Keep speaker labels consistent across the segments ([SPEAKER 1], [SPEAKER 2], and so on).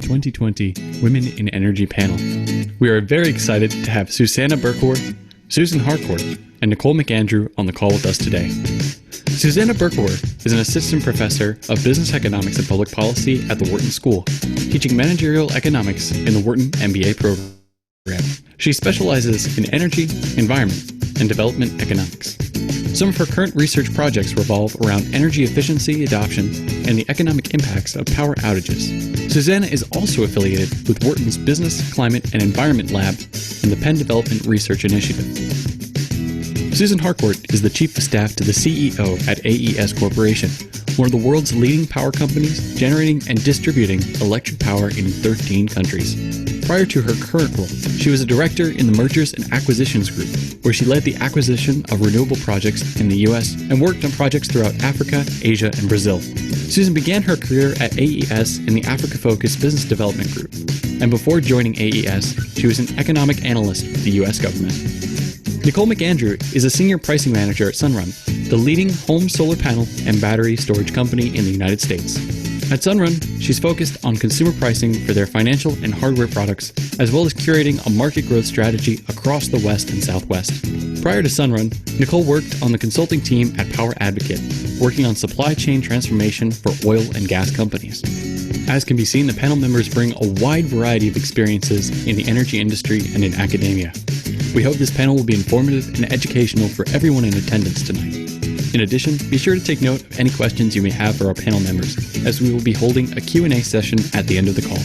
[SPEAKER 1] 2020 Women in Energy panel. We are very excited to have Susanna Berkowitz, Susan Harcourt, and Nicole McAndrew on the call with us today. Susanna Berkowitz is an assistant professor of business economics and public policy at the Wharton School, teaching managerial economics in the Wharton MBA program. She specializes in energy, environment, and development economics. Some of her current research projects revolve around energy efficiency adoption and the economic impacts of power outages. Susanna is also affiliated with Wharton's Business, Climate, and Environment Lab and the Penn Development Research Initiative. Susan Harcourt is the Chief of Staff to the CEO at AES Corporation, one of the world's leading power companies generating and distributing electric power in 13 countries. Prior to her current role, she was a director in the Mergers and Acquisitions Group, where she led the acquisition of renewable projects in the U.S. and worked on projects throughout Africa, Asia, and Brazil. Susan began her career at AES in the Africa-focused Business Development Group, and before joining AES, she was an economic analyst with the U.S. government. Nicole McAndrew is a senior pricing manager at Sunrun, the leading home solar panel and battery storage company in the United States. At Sunrun, she's focused on consumer pricing for their financial and hardware products, as well as curating a market growth strategy across the West and Southwest. Prior to Sunrun, Nicole worked on the consulting team at Power Advocate, working on supply chain transformation for oil and gas companies. As can be seen, the panel members bring a wide variety of experiences in the energy industry and in academia. We hope this panel will be informative and educational for everyone in attendance tonight. In addition, be sure to take note of any questions you may have for our panel members, as we will be holding a Q&A session at the end of the call.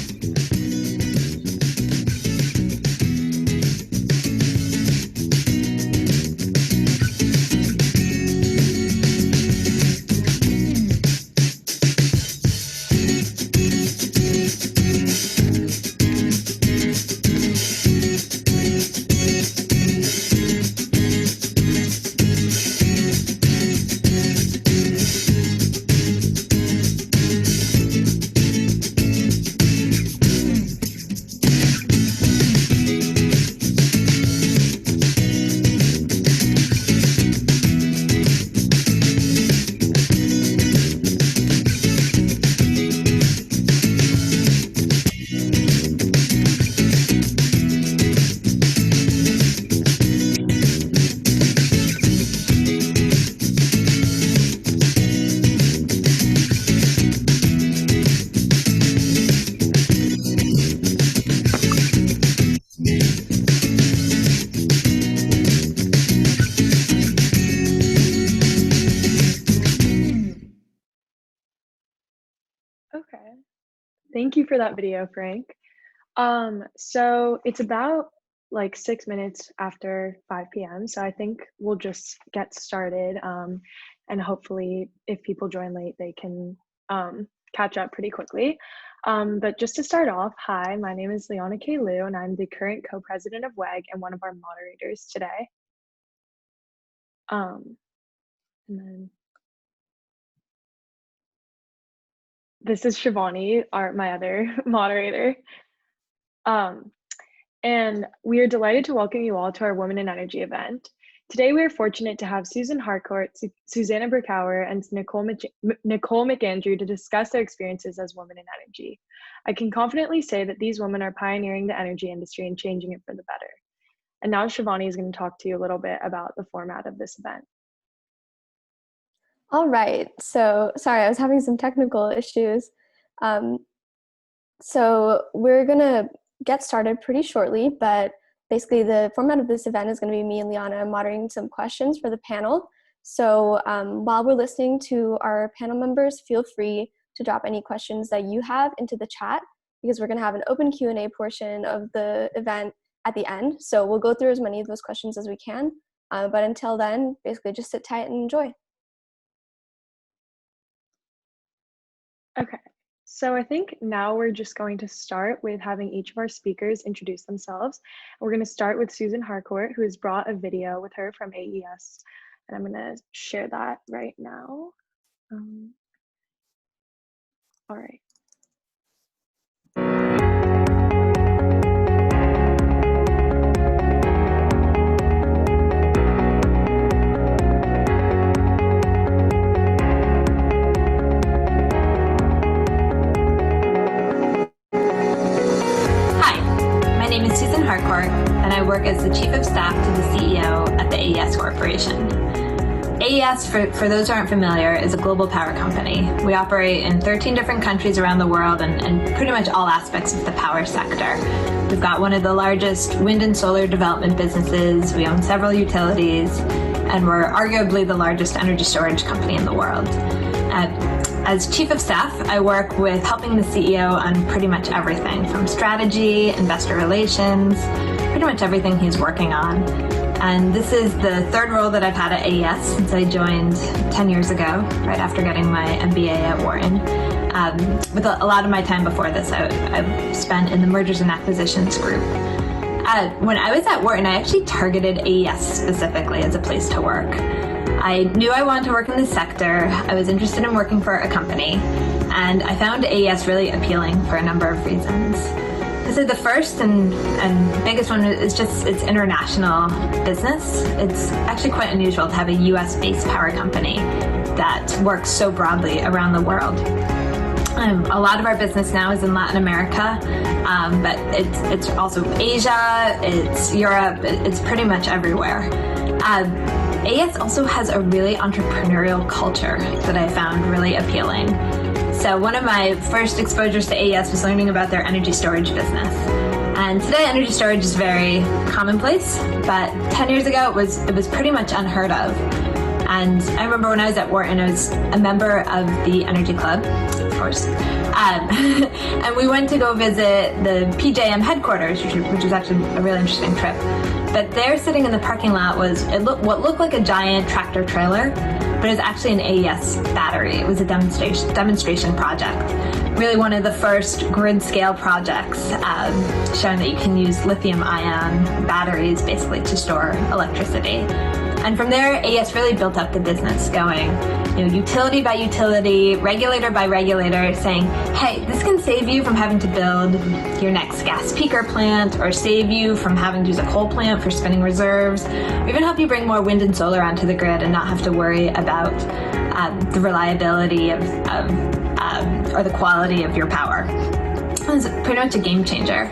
[SPEAKER 2] Okay. Thank you for that video, Frank. So it's about like 6 minutes after 5 p.m. So I think we'll just get started. And hopefully if people join late, they can catch up pretty quickly. But just to start off, hi, my name is Leona K. Liu, and I'm the current co-president of WEG and one of our moderators today. And then this is Shivani, my other moderator. And we are delighted to welcome you all to our Women in Energy event. Today, we are fortunate to have Susan Harcourt, Susanna Berkowitz, and Nicole McAndrew to discuss their experiences as women in energy. I can confidently say that these women are pioneering the energy industry and changing it for the better. And now Shivani is going to talk to you a little bit about the format of this event.
[SPEAKER 3] All right, so sorry, I was having some technical issues. So we're gonna get started pretty shortly, but basically the format of this event is gonna be me and Liana moderating some questions for the panel. So while we're listening to our panel members, feel free to drop any questions that you have into the chat, because we're gonna have an open Q&A portion of the event at the end. So we'll go through as many of those questions as we can, but until then, basically just sit tight and enjoy.
[SPEAKER 2] Okay, so I think now we're just going to start with having each of our speakers introduce themselves. We're going to start with Susan Harcourt, who has brought a video with her from AES, and I'm going to share that right now. All right.
[SPEAKER 4] Susan Harcourt, and I work as the Chief of Staff to the CEO at the AES Corporation. AES, for those who aren't familiar, is a global power company. We operate in 13 different countries around the world and pretty much all aspects of the power sector. We've got one of the largest wind and solar development businesses, we own several utilities, and we're arguably the largest energy storage company in the world. As Chief of Staff, I work with helping the CEO on pretty much everything from strategy, investor relations, pretty much everything he's working on. And this is the third role that I've had at AES since I joined 10 years ago, right after getting my MBA at Wharton. With a lot of my time before this, I've spent in the mergers and acquisitions group. When I was at Wharton, I actually targeted AES specifically as a place to work. I knew I wanted to work in this sector. I was interested in working for a company, and I found AES really appealing for a number of reasons. So the first and biggest one is just its international business. It's actually quite unusual to have a US-based power company that works so broadly around the world. A lot of our business now is in Latin America, but it's also Asia, it's Europe, it's pretty much everywhere. AES also has a really entrepreneurial culture that I found really appealing. So one of my first exposures to AES was learning about their energy storage business. And today energy storage is very commonplace, but 10 years ago it was pretty much unheard of. And I remember when I was at Wharton, I was a member of the Energy Club, of course. And we went to go visit the PJM headquarters, which was actually a really interesting trip. But there, sitting in the parking lot, was what looked like a giant tractor trailer, but it was actually an AES battery. It was a demonstration project. Really one of the first grid-scale projects showing that you can use lithium-ion batteries basically to store electricity. And from there, AES really built up the business, going utility by utility, regulator by regulator, saying, hey, this can save you from having to build your next gas peaker plant, or save you from having to use a coal plant for spinning reserves, or even help you bring more wind and solar onto the grid and not have to worry about the reliability or the quality of your power. It was pretty much a game changer.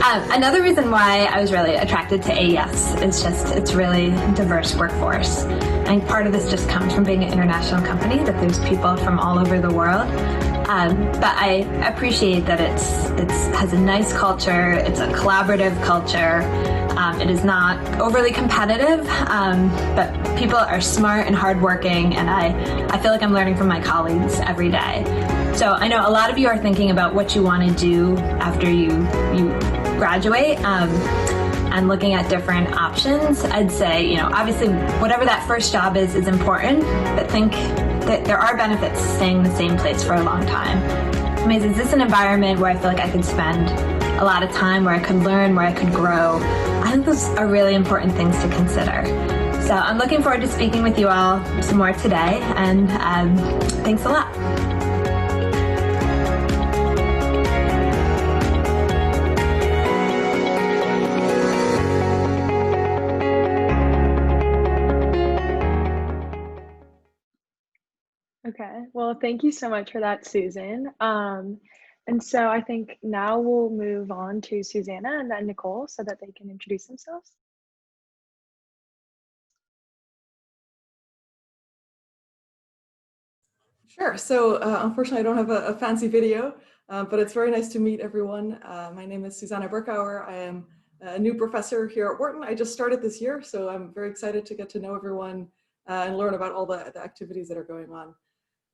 [SPEAKER 4] Another reason why I was really attracted to AES is just its really diverse workforce. I think part of this just comes from being an international company, that there's people from all over the world. But I appreciate that it has a nice culture, it's a collaborative culture, it is not overly competitive, but people are smart and hardworking, and I feel like I'm learning from my colleagues every day. So I know a lot of you are thinking about what you want to do after you graduate, and looking at different options. I'd say, obviously whatever that first job is important, but think that there are benefits to staying in the same place for a long time. I mean, is this an environment where I feel like I could spend a lot of time, where I could learn, where I could grow? I think those are really important things to consider. So I'm looking forward to speaking with you all some more today, and thanks a lot.
[SPEAKER 2] Okay, well, thank you so much for that, Susan. And so I think now we'll move on to Susanna and then Nicole so that they can introduce themselves.
[SPEAKER 5] Sure. So unfortunately, I don't have a fancy video, but it's very nice to meet everyone. My name is Susanna Berkauer. I am a new professor here at Wharton. I just started this year, so I'm very excited to get to know everyone and learn about all the activities that are going on.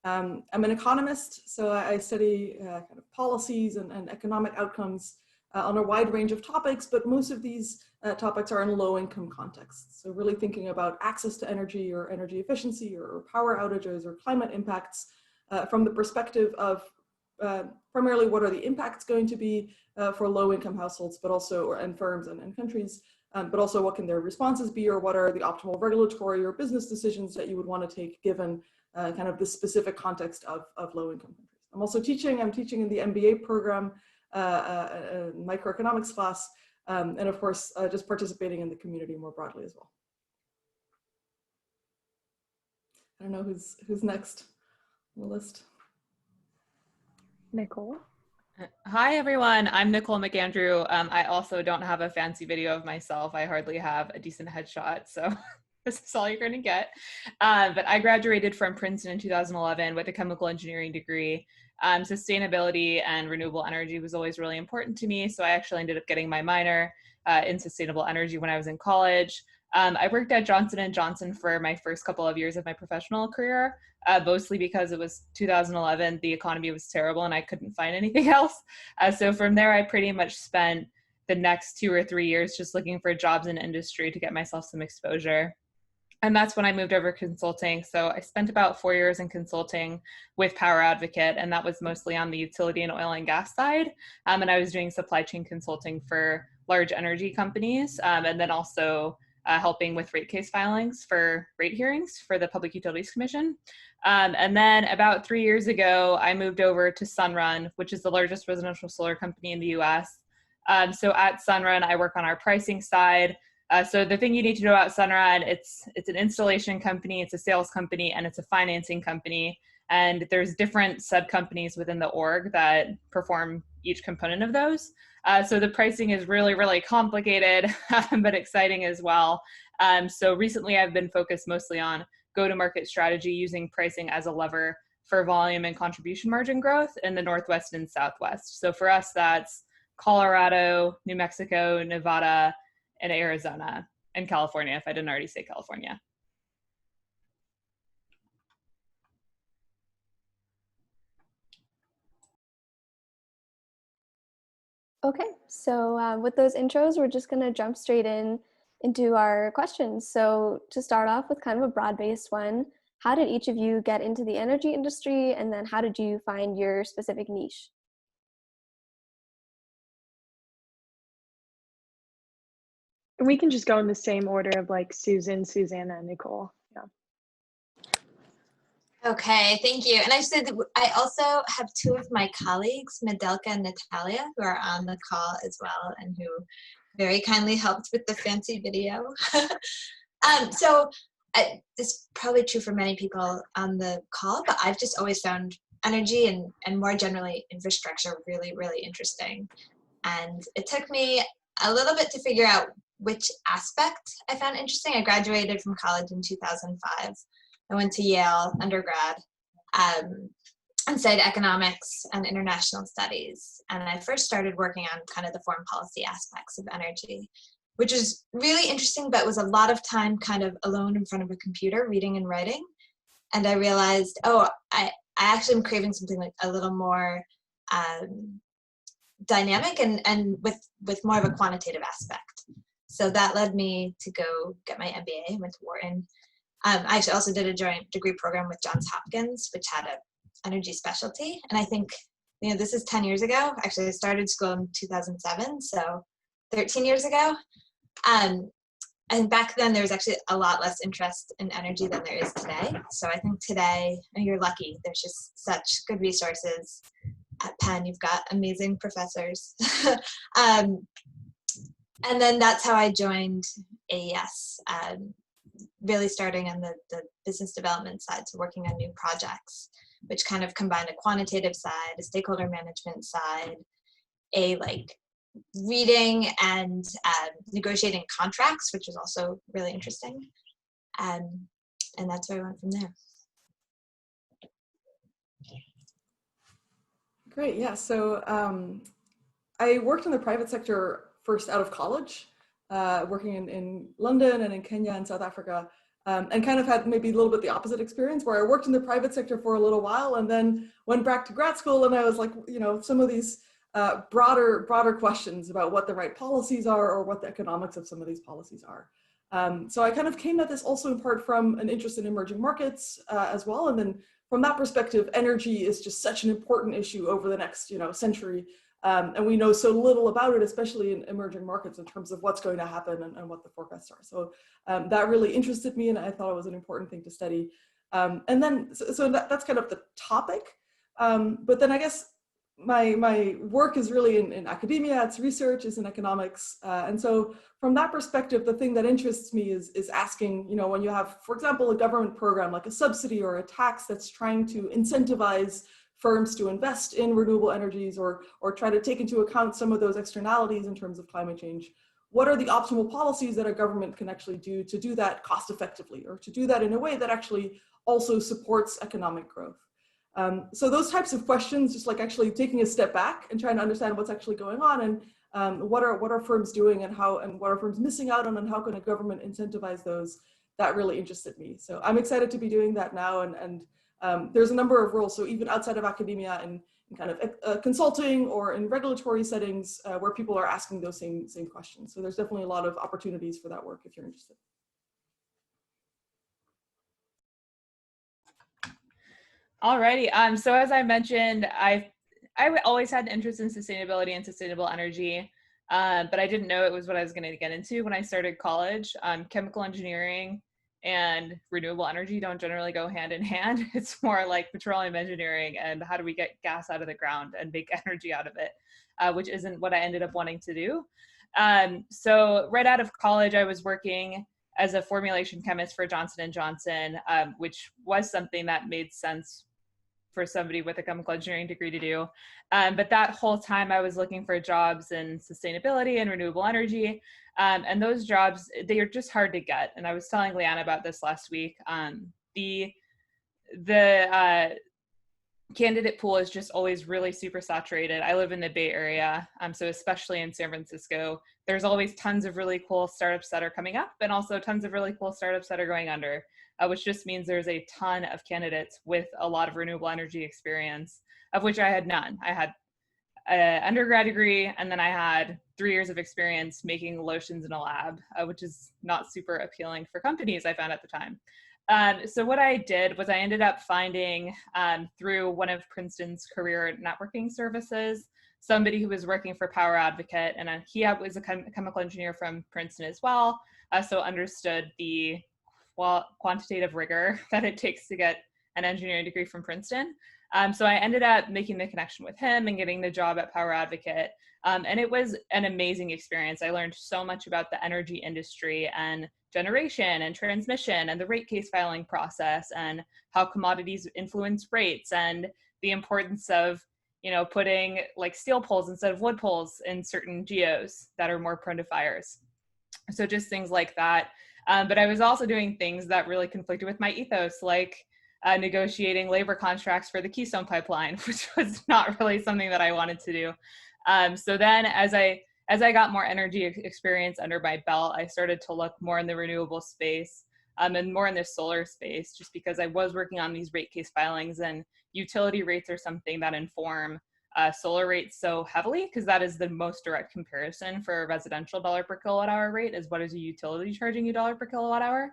[SPEAKER 5] I'm an economist, so I study kind of policies and economic outcomes on a wide range of topics, but most of these topics are in low-income contexts. So really thinking about access to energy, or energy efficiency, or power outages, or climate impacts from the perspective of primarily what are the impacts going to be for low-income households, but also and firms and countries, but also what can their responses be, or what are the optimal regulatory or business decisions that you would want to take given kind of the specific context of low-income countries. I'm teaching in the MBA program, a microeconomics class, and of course, just participating in the community more broadly as well. I don't know who's next on the list.
[SPEAKER 2] Nicole.
[SPEAKER 6] Hi, everyone. I'm Nicole McAndrew. I also don't have a fancy video of myself. I hardly have a decent headshot, so this is all you're going to get. But I graduated from Princeton in 2011 with a chemical engineering degree. Sustainability and renewable energy was always really important to me, so I actually ended up getting my minor in sustainable energy when I was in college. I worked at Johnson & Johnson for my first couple of years of my professional career, mostly because it was 2011, the economy was terrible and I couldn't find anything else. So from there, I pretty much spent the next 2 or 3 years just looking for jobs in industry to get myself some exposure. And that's when I moved over to consulting. So I spent about 4 years in consulting with Power Advocate, and that was mostly on the utility and oil and gas side. And I was doing supply chain consulting for large energy companies, and then also helping with rate case filings for rate hearings for the Public Utilities Commission. And then about 3 years ago, I moved over to Sunrun, which is the largest residential solar company in the US. So at Sunrun, I work on our pricing side. So the thing you need to know about Sunrun, it's an installation company, it's a sales company, and it's a financing company. And there's different sub-companies within the org that perform each component of those. So the pricing is really, really complicated, but exciting as well. So recently I've been focused mostly on go-to-market strategy using pricing as a lever for volume and contribution margin growth in the Northwest and Southwest. So for us, that's Colorado, New Mexico, Nevada, and Arizona, and California, if I didn't already say California.
[SPEAKER 3] Okay, so with those intros, we're just going to jump straight into our questions. So to start off with kind of a broad-based one, how did each of you get into the energy industry, and then how did you find your specific niche?
[SPEAKER 2] We can just go in the same order of like Susan, Susanna, and Nicole. Yeah.
[SPEAKER 4] Okay, thank you. And I also have two of my colleagues, Medelka and Natalia, who are on the call as well and who very kindly helped with the fancy video. This is probably true for many people on the call, but I've just always found energy and more generally infrastructure really, really interesting. And it took me a little bit to figure out which aspect I found interesting. I graduated from college in 2005. I went to Yale undergrad and studied economics and international studies. And I first started working on kind of the foreign policy aspects of energy, which is really interesting, but was a lot of time kind of alone in front of a computer, reading and writing. And I realized, I actually am craving something like a little more dynamic and with more of a quantitative aspect. So that led me to go get my MBA, went to Wharton. I actually also did a joint degree program with Johns Hopkins, which had an energy specialty. And I think, this is 10 years ago. Actually, I started school in 2007, so 13 years ago. And back then, there was actually a lot less interest in energy than there is today. So I think today, and you're lucky, there's just such good resources. At Penn, you've got amazing professors. And then that's how I joined AES, really starting on the business development side, so working on new projects, which kind of combined a quantitative side, a stakeholder management side, a reading and negotiating contracts, which was also really interesting. And that's where I went from there.
[SPEAKER 5] Great, yeah. So I worked in the private sector first out of college, working in London and in Kenya and South Africa, and kind of had maybe a little bit the opposite experience where I worked in the private sector for a little while and then went back to grad school, and I was like, some of these broader questions about what the right policies are or what the economics of some of these policies are. So I kind of came at this also in part from an interest in emerging markets as well. And then from that perspective, energy is just such an important issue over the next century. And we know so little about it, especially in emerging markets in terms of what's going to happen and what the forecasts are. So that really interested me, and I thought it was an important thing to study. And then, so that's kind of the topic. But then I guess my work is really in academia, it's research, it's in economics. And so from that perspective, the thing that interests me is asking, when you have, for example, a government program like a subsidy or a tax that's trying to incentivize firms to invest in renewable energies or try to take into account some of those externalities in terms of climate change, what are the optimal policies that a government can actually do to do that cost effectively, or to do that in a way that actually also supports economic growth? So those types of questions, just like actually taking a step back and trying to understand what's actually going on, and what are firms doing, and what are firms missing out on, and how can a government incentivize those, that really interested me. So I'm excited to be doing that now, and there's a number of roles. So even outside of academia and kind of consulting or in regulatory settings where people are asking those same questions. So there's definitely a lot of opportunities for that work if you're interested.
[SPEAKER 6] Alrighty. So as I mentioned, I always had an interest in sustainability and sustainable energy, but I didn't know it was what I was going to get into when I started college. Chemical engineering and renewable energy don't generally go hand in hand. It's more like petroleum engineering and how do we get gas out of the ground and make energy out of it, which isn't what I ended up wanting to do. So right out of college, I was working as a formulation chemist for Johnson & Johnson, which was something that made sense for somebody with a chemical engineering degree to do. But that whole time I was looking for jobs in sustainability and renewable energy. And those jobs, they are just hard to get. And I was telling Leanna about this last week. The candidate pool is just always really super saturated. I live in the Bay Area, so especially in San Francisco, there's always tons of really cool startups that are coming up, and also tons of really cool startups that are going under, which just means there's a ton of candidates with a lot of renewable energy experience, of which I had none. I had an undergrad degree, and then I had 3 years of experience making lotions in a lab, which is not super appealing for companies, I found at the time. So what I did was I ended up finding through one of Princeton's career networking services, somebody who was working for Power Advocate, and he was a chemical engineer from Princeton as well, so understood the quantitative rigor that it takes to get an engineering degree from Princeton. So I ended up making the connection with him and getting the job at Power Advocate. And it was an amazing experience. I learned so much about the energy industry and generation and transmission and the rate case filing process and how commodities influence rates and the importance of, putting like steel poles instead of wood poles in certain geos that are more prone to fires. So just things like that. But I was also doing things that really conflicted with my ethos, like negotiating labor contracts for the Keystone Pipeline, which was not really something that I wanted to do. So then as I got more energy experience under my belt, I started to look more in the renewable space and more in the solar space, just because I was working on these rate case filings, and utility rates are something that inform solar rates so heavily, because that is the most direct comparison for a residential dollar per kilowatt hour rate is what is a utility charging you dollar per kilowatt hour.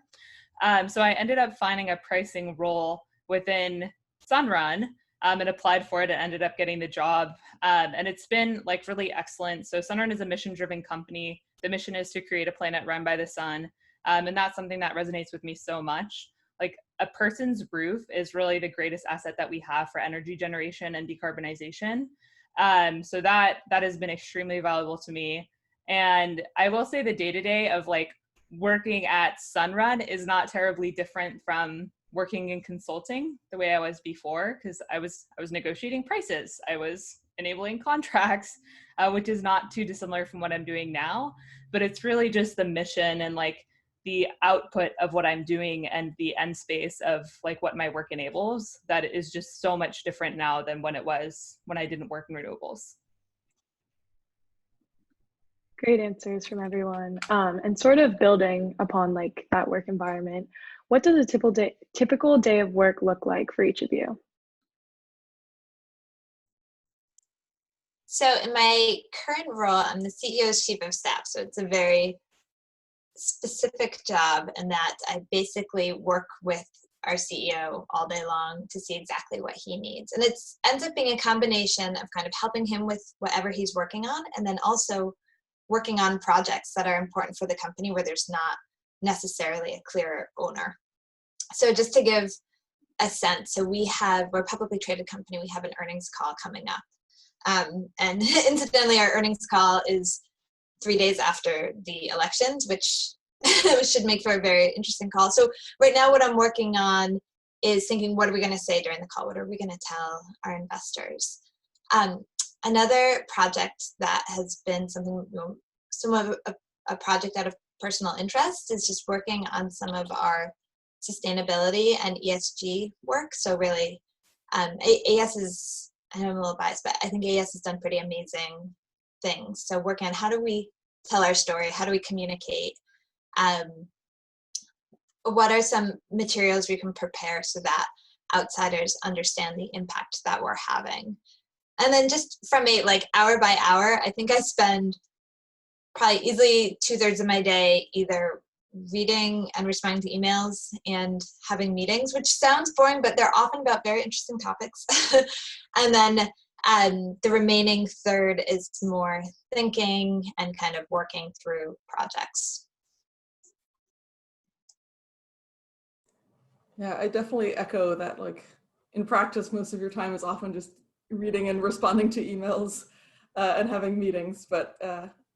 [SPEAKER 6] So I ended up finding a pricing role within Sunrun and applied for it and ended up getting the job. And it's been like really excellent. So Sunrun is a mission-driven company. The mission is to create a planet run by the sun. And that's something that resonates with me so much. Like a person's roof is really the greatest asset that we have for energy generation and decarbonization. So that has been extremely valuable to me. And I will say the day-to-day of like working at Sunrun is not terribly different from working in consulting the way I was before, because I was negotiating prices. I was enabling contracts, which is not too dissimilar from what I'm doing now, but it's really just the mission and like the output of what I'm doing and the end space of like what my work enables that is just so much different now than when it was when I didn't work in renewables.
[SPEAKER 2] Great answers from everyone. And sort of building upon like that work environment, what does a typical day of work look like for each of you?
[SPEAKER 7] So in my current role, I'm the CEO's chief of staff. So it's a very specific job in that I basically work with our CEO all day long to see exactly what he needs. And it ends up being a combination of kind of helping him with whatever he's working on, and then also working on projects that are important for the company where there's not necessarily a clear owner. So just to give a sense, so we're a publicly traded company, we have an earnings call coming up. And incidentally, our earnings call is 3 days after the elections, which should make for a very interesting call. So right now what I'm working on is thinking, what are we going to say during the call? What are we going to tell our investors? Another project that has been something, somewhat of a project out of personal interest is just working on some of our sustainability and ESG work. So really, AES is, I know I'm a little biased, but I think AES has done pretty amazing things. So working on how do we tell our story? How do we communicate? What are some materials we can prepare so that outsiders understand the impact that we're having? And then just from a like hour by hour, I think I spend probably easily 2/3 of my day either reading and responding to emails and having meetings, which sounds boring, but they're often about very interesting topics. And then the remaining third is more thinking and kind of working through projects.
[SPEAKER 5] Yeah, I definitely echo that. Like in practice, most of your time is often just reading and responding to emails and having meetings, but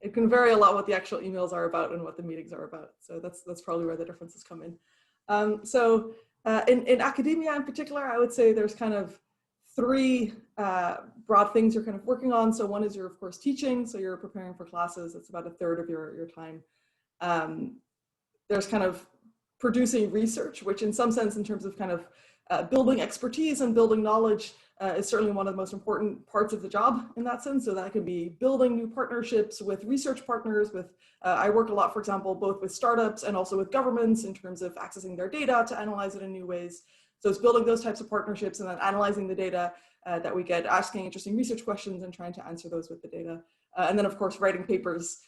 [SPEAKER 5] it can vary a lot what the actual emails are about and what the meetings are about. So that's probably where the differences come in. In academia in particular, I would say there's kind of three broad things you're kind of working on. So one is you're of course teaching, so you're preparing for classes. It's about 1/3 of your time. There's kind of producing research, which in some sense, in terms of kind of building expertise and building knowledge, is certainly one of the most important parts of the job in that sense. So that could be building new partnerships with research partners. I work a lot, for example, both with startups and also with governments in terms of accessing their data to analyze it in new ways. So it's building those types of partnerships and then analyzing the data that we get, asking interesting research questions and trying to answer those with the data. And then of course, writing papers,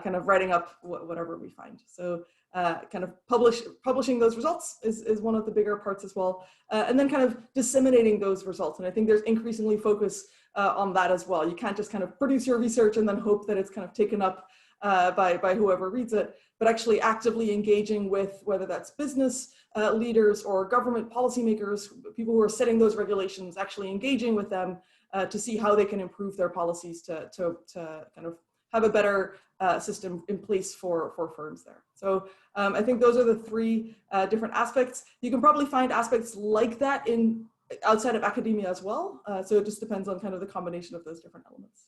[SPEAKER 5] kind of writing up whatever we find. So kind of publishing those results is one of the bigger parts as well. And then kind of disseminating those results. And I think there's increasingly focus on that as well. You can't just kind of produce your research and then hope that it's kind of taken up by whoever reads it, but actually actively engaging with whether that's business leaders or government policymakers, people who are setting those regulations, actually engaging with them to see how they can improve their policies to kind of have a better system in place for firms there. So I think those are the three different aspects. You can probably find aspects like that outside of academia as well. So it just depends on kind of the combination of those different elements.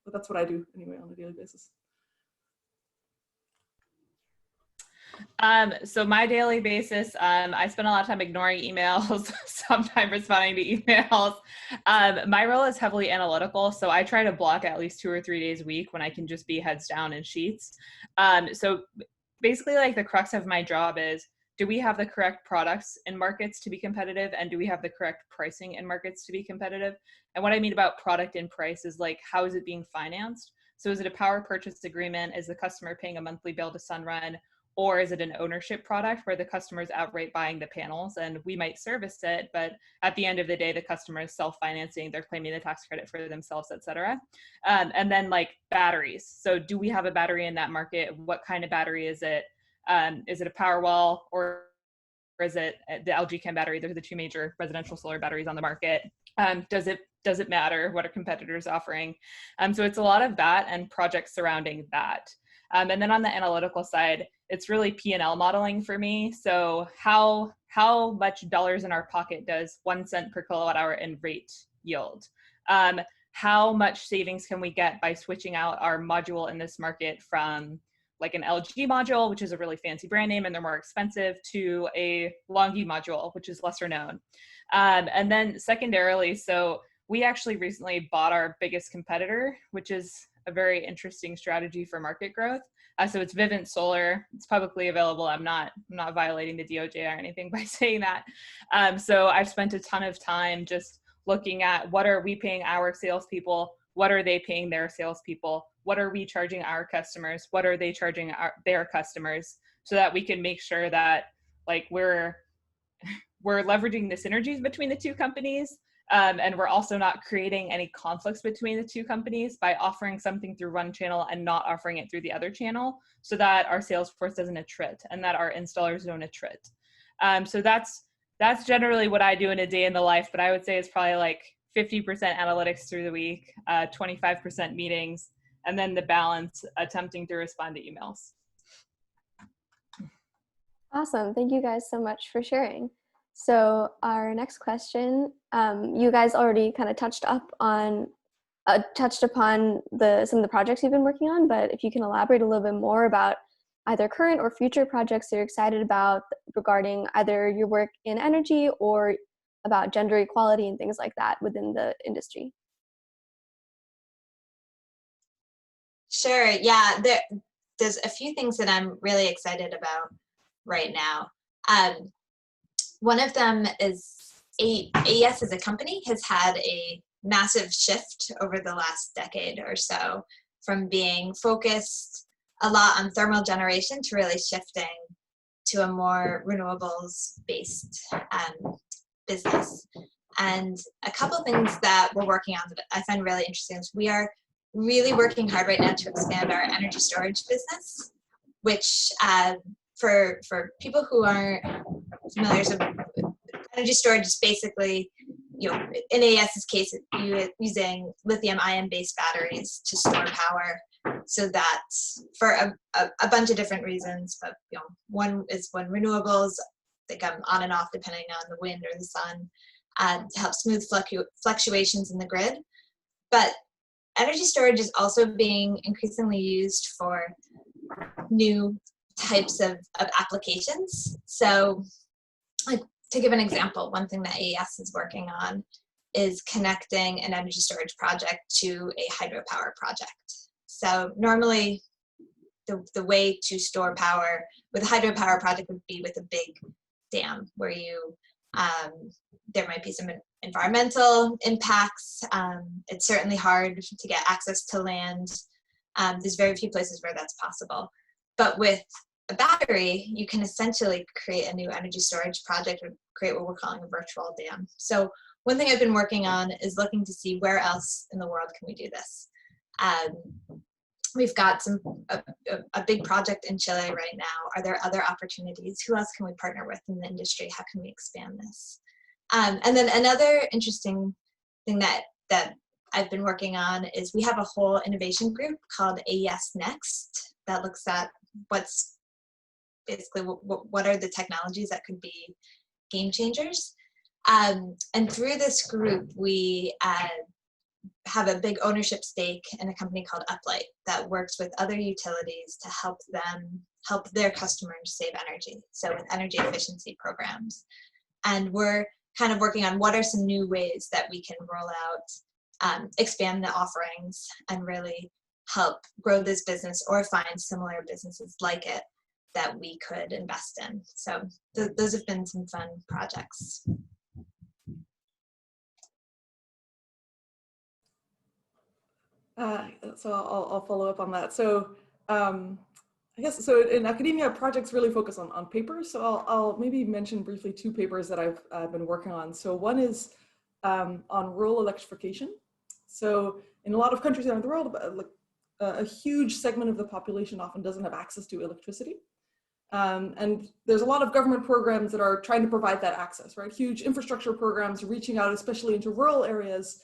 [SPEAKER 5] But that's what I do anyway on a daily basis.
[SPEAKER 6] So my daily basis, I spend a lot of time ignoring emails, sometimes responding to emails. My role is heavily analytical, so I try to block at least 2 or 3 days a week when I can just be heads down in sheets. So basically like the crux of my job is, do we have the correct products in markets to be competitive? And do we have the correct pricing in markets to be competitive? And what I mean about product and price is like, how is it being financed? So is it a power purchase agreement? Is the customer paying a monthly bill to Sunrun? Or is it an ownership product where the customer is outright buying the panels and we might service it, but at the end of the day, the customer is self-financing, they're claiming the tax credit for themselves, et cetera. And then like batteries. So do we have a battery in that market? What kind of battery is it? Is it a Powerwall or is it the LG Chem battery? Those are the two major residential solar batteries on the market. Does it matter? What are competitors offering? So it's a lot of that and projects surrounding that. And then on the analytical side, it's really P&L modeling for me. So how much dollars in our pocket does 1 cent per kilowatt hour in rate yield? How much savings can we get by switching out our module in this market from like an LG module, which is a really fancy brand name and they're more expensive, to a LONGi module, which is lesser known. And then secondarily, so we actually recently bought our biggest competitor, which is a very interesting strategy for market growth. So it's Vivint Solar. It's publicly available. I'm not violating the DOJ or anything by saying that. So I've spent a ton of time just looking at what are we paying our salespeople, what are they paying their salespeople, what are we charging our customers, what are they charging their customers, so that we can make sure that like we're leveraging the synergies between the two companies. And we're also not creating any conflicts between the two companies by offering something through one channel and not offering it through the other channel, so that our sales force doesn't attrit and that our installers don't attrit. So that's generally what I do in a day in the life, but I would say it's probably like 50% analytics through the week, 25% meetings, and then the balance attempting to respond to emails.
[SPEAKER 3] Awesome. Thank you guys so much for sharing. So our next question, you guys already kind of touched upon some of the projects you've been working on, but if you can elaborate a little bit more about either current or future projects you're excited about regarding either your work in energy or about gender equality and things like that within the industry.
[SPEAKER 7] Sure. Yeah, there's a few things that I'm really excited about right now. One of them is AES as a company has had a massive shift over the last decade or so from being focused a lot on thermal generation to really shifting to a more renewables-based business. And a couple things that we're working on that I find really interesting is we are really working hard right now to expand our energy storage business, which for people who aren't familiar, so energy storage is basically, in AES's case, using lithium-ion based batteries to store power. So that's for a bunch of different reasons, but one is when renewables, they come on and off depending on the wind or the sun, to help smooth fluctuations in the grid. But energy storage is also being increasingly used for new types of applications. So, like, to give an example, one thing that AES is working on is connecting an energy storage project to a hydropower project. So normally the way to store power with a hydropower project would be with a big dam where there might be some environmental impacts. It's certainly hard to get access to land. There's very few places where that's possible. But with a battery, you can essentially create a new energy storage project or create what we're calling a virtual dam. So one thing I've been working on is looking to see where else in the world can we do this. We've got a big project in Chile right now. Are there other opportunities? Who else can we partner with in the industry? How can we expand this? And then another interesting thing that I've been working on is we have a whole innovation group called AES Next that looks at what's basically what are the technologies that could be game changers. And through this group, we have a big ownership stake in a company called Uplight that works with other utilities to help their customers save energy. So with energy efficiency programs. And we're kind of working on what are some new ways that we can roll out, expand the offerings and really help grow this business or find similar businesses like it that we could invest in. So those have been some fun projects.
[SPEAKER 5] So I'll follow up on that. So I guess, so in academia, projects really focus on papers. So I'll maybe mention briefly two papers that I've been working on. So one is on rural electrification. So in a lot of countries around the world, a huge segment of the population often doesn't have access to electricity. And there's a lot of government programs that are trying to provide that access, right? Huge infrastructure programs reaching out, especially into rural areas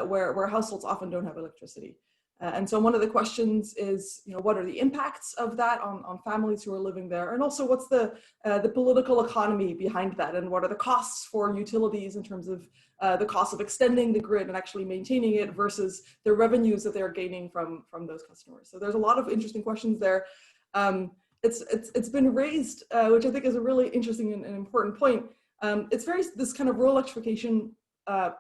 [SPEAKER 5] where households often don't have electricity. And so one of the questions is, what are the impacts of that on families who are living there? And also what's the political economy behind that? And what are the costs for utilities in terms of the cost of extending the grid and actually maintaining it versus the revenues that they're gaining from those customers? So there's a lot of interesting questions there. It's been raised, which I think is a really interesting and important point. This kind of rural electrification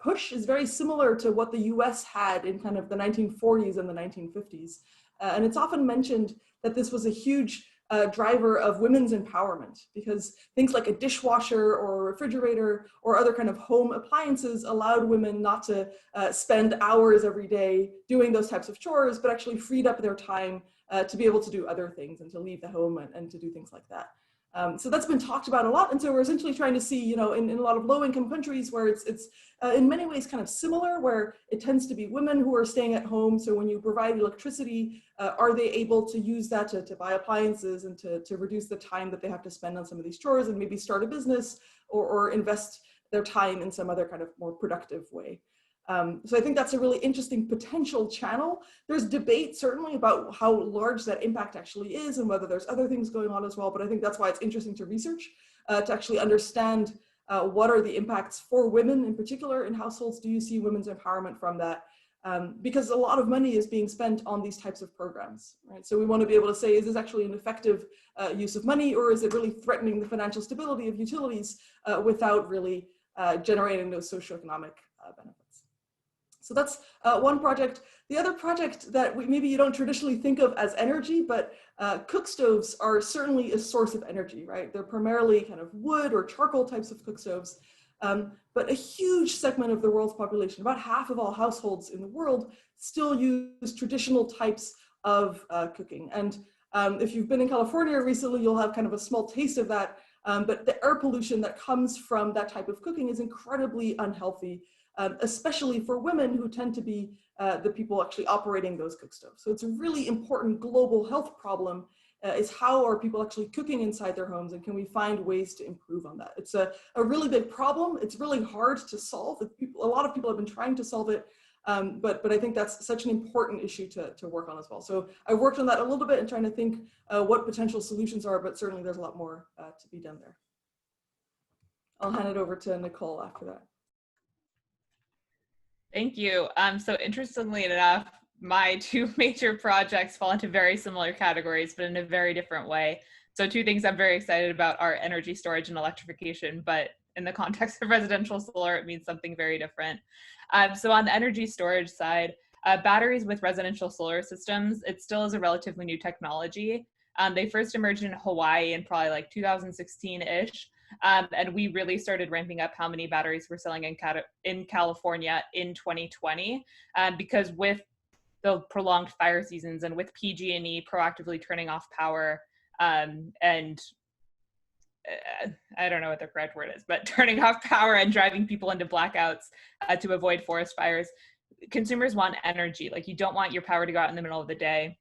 [SPEAKER 5] push is very similar to what the US had in kind of the 1940s and the 1950s. And it's often mentioned that this was a huge driver of women's empowerment, because things like a dishwasher or a refrigerator or other kind of home appliances allowed women not to spend hours every day doing those types of chores, but actually freed up their time to be able to do other things and to leave the home and to do things like that. So that's been talked about a lot. And so we're essentially trying to see, in a lot of low-income countries where it's in many ways kind of similar, where it tends to be women who are staying at home. So when you provide electricity, are they able to use that to buy appliances and to reduce the time that they have to spend on some of these chores and maybe start a business or invest their time in some other kind of more productive way? So I think that's a really interesting potential channel. There's debate certainly about how large that impact actually is and whether there's other things going on as well, but I think that's why it's interesting to research, to actually understand What are the impacts for women in particular in households? Do you see women's empowerment from that? Because a lot of money is being spent on these types of programs, right? So we want to be able to say, is this actually an effective use of money, or is it really threatening the financial stability of utilities without really generating those socioeconomic benefits? So that's one project. The other project that maybe you don't traditionally think of as energy, but cook stoves are certainly a source of energy, right? They're primarily kind of wood or charcoal types of cook stoves. But a huge segment of the world's population, about half of all households in the world, still use traditional types of cooking. And if you've been in California recently, you'll have kind of a small taste of that. But the air pollution that comes from that type of cooking is incredibly unhealthy, especially for women who tend to be the people actually operating those cook stoves. So it's a really important global health problem. Is how are people actually cooking inside their homes, and can we find ways to improve on that? It's a really big problem. It's really hard to solve. A lot of people have been trying to solve it, but I think that's such an important issue to work on as well. So I worked on that a little bit and trying to think what potential solutions are, but certainly there's a lot more to be done there. I'll hand it over to Nicole after that.
[SPEAKER 6] Thank you. So interestingly enough, my two major projects fall into very similar categories, but in a very different way. So two things I'm very excited about are energy storage and electrification, but in the context of residential solar, it means something very different. So on the energy storage side, batteries with residential solar systems, it still is a relatively new technology. They first emerged in Hawaii in probably like 2016-ish. And we really started ramping up how many batteries we're selling in California in 2020, because with the prolonged fire seasons and with PG&E proactively turning off power and I don't know what the correct word is, but turning off power and driving people into blackouts to avoid forest fires, consumers want energy. Like, you don't want your power to go out in the middle of the day.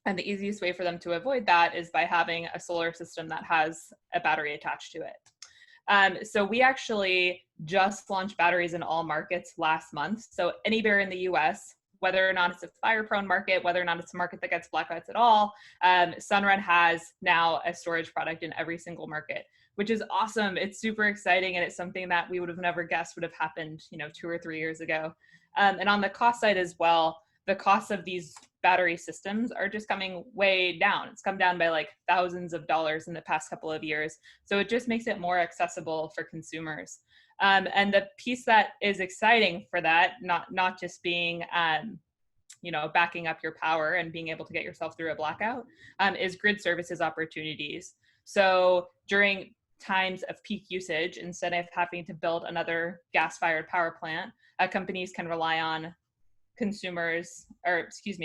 [SPEAKER 6] And the easiest way for them to avoid that is by having a solar system that has a battery attached to it. So we actually just launched batteries in all markets last month. So anywhere in the US, whether or not it's a fire-prone market, whether or not it's a market that gets blackouts at all, Sunrun has now a storage product in every single market, which is awesome. It's super exciting, and it's something that we would have never guessed would have happened, 2 or 3 years ago. And on the cost side as well, the costs of these battery systems are just coming way down. It's come down by like thousands of dollars in the past couple of years. So it just makes it more accessible for consumers. And the piece that is exciting for that, not just being, backing up your power and being able to get yourself through a blackout, is grid services opportunities. So during times of peak usage, instead of having to build another gas-fired power plant, companies can rely on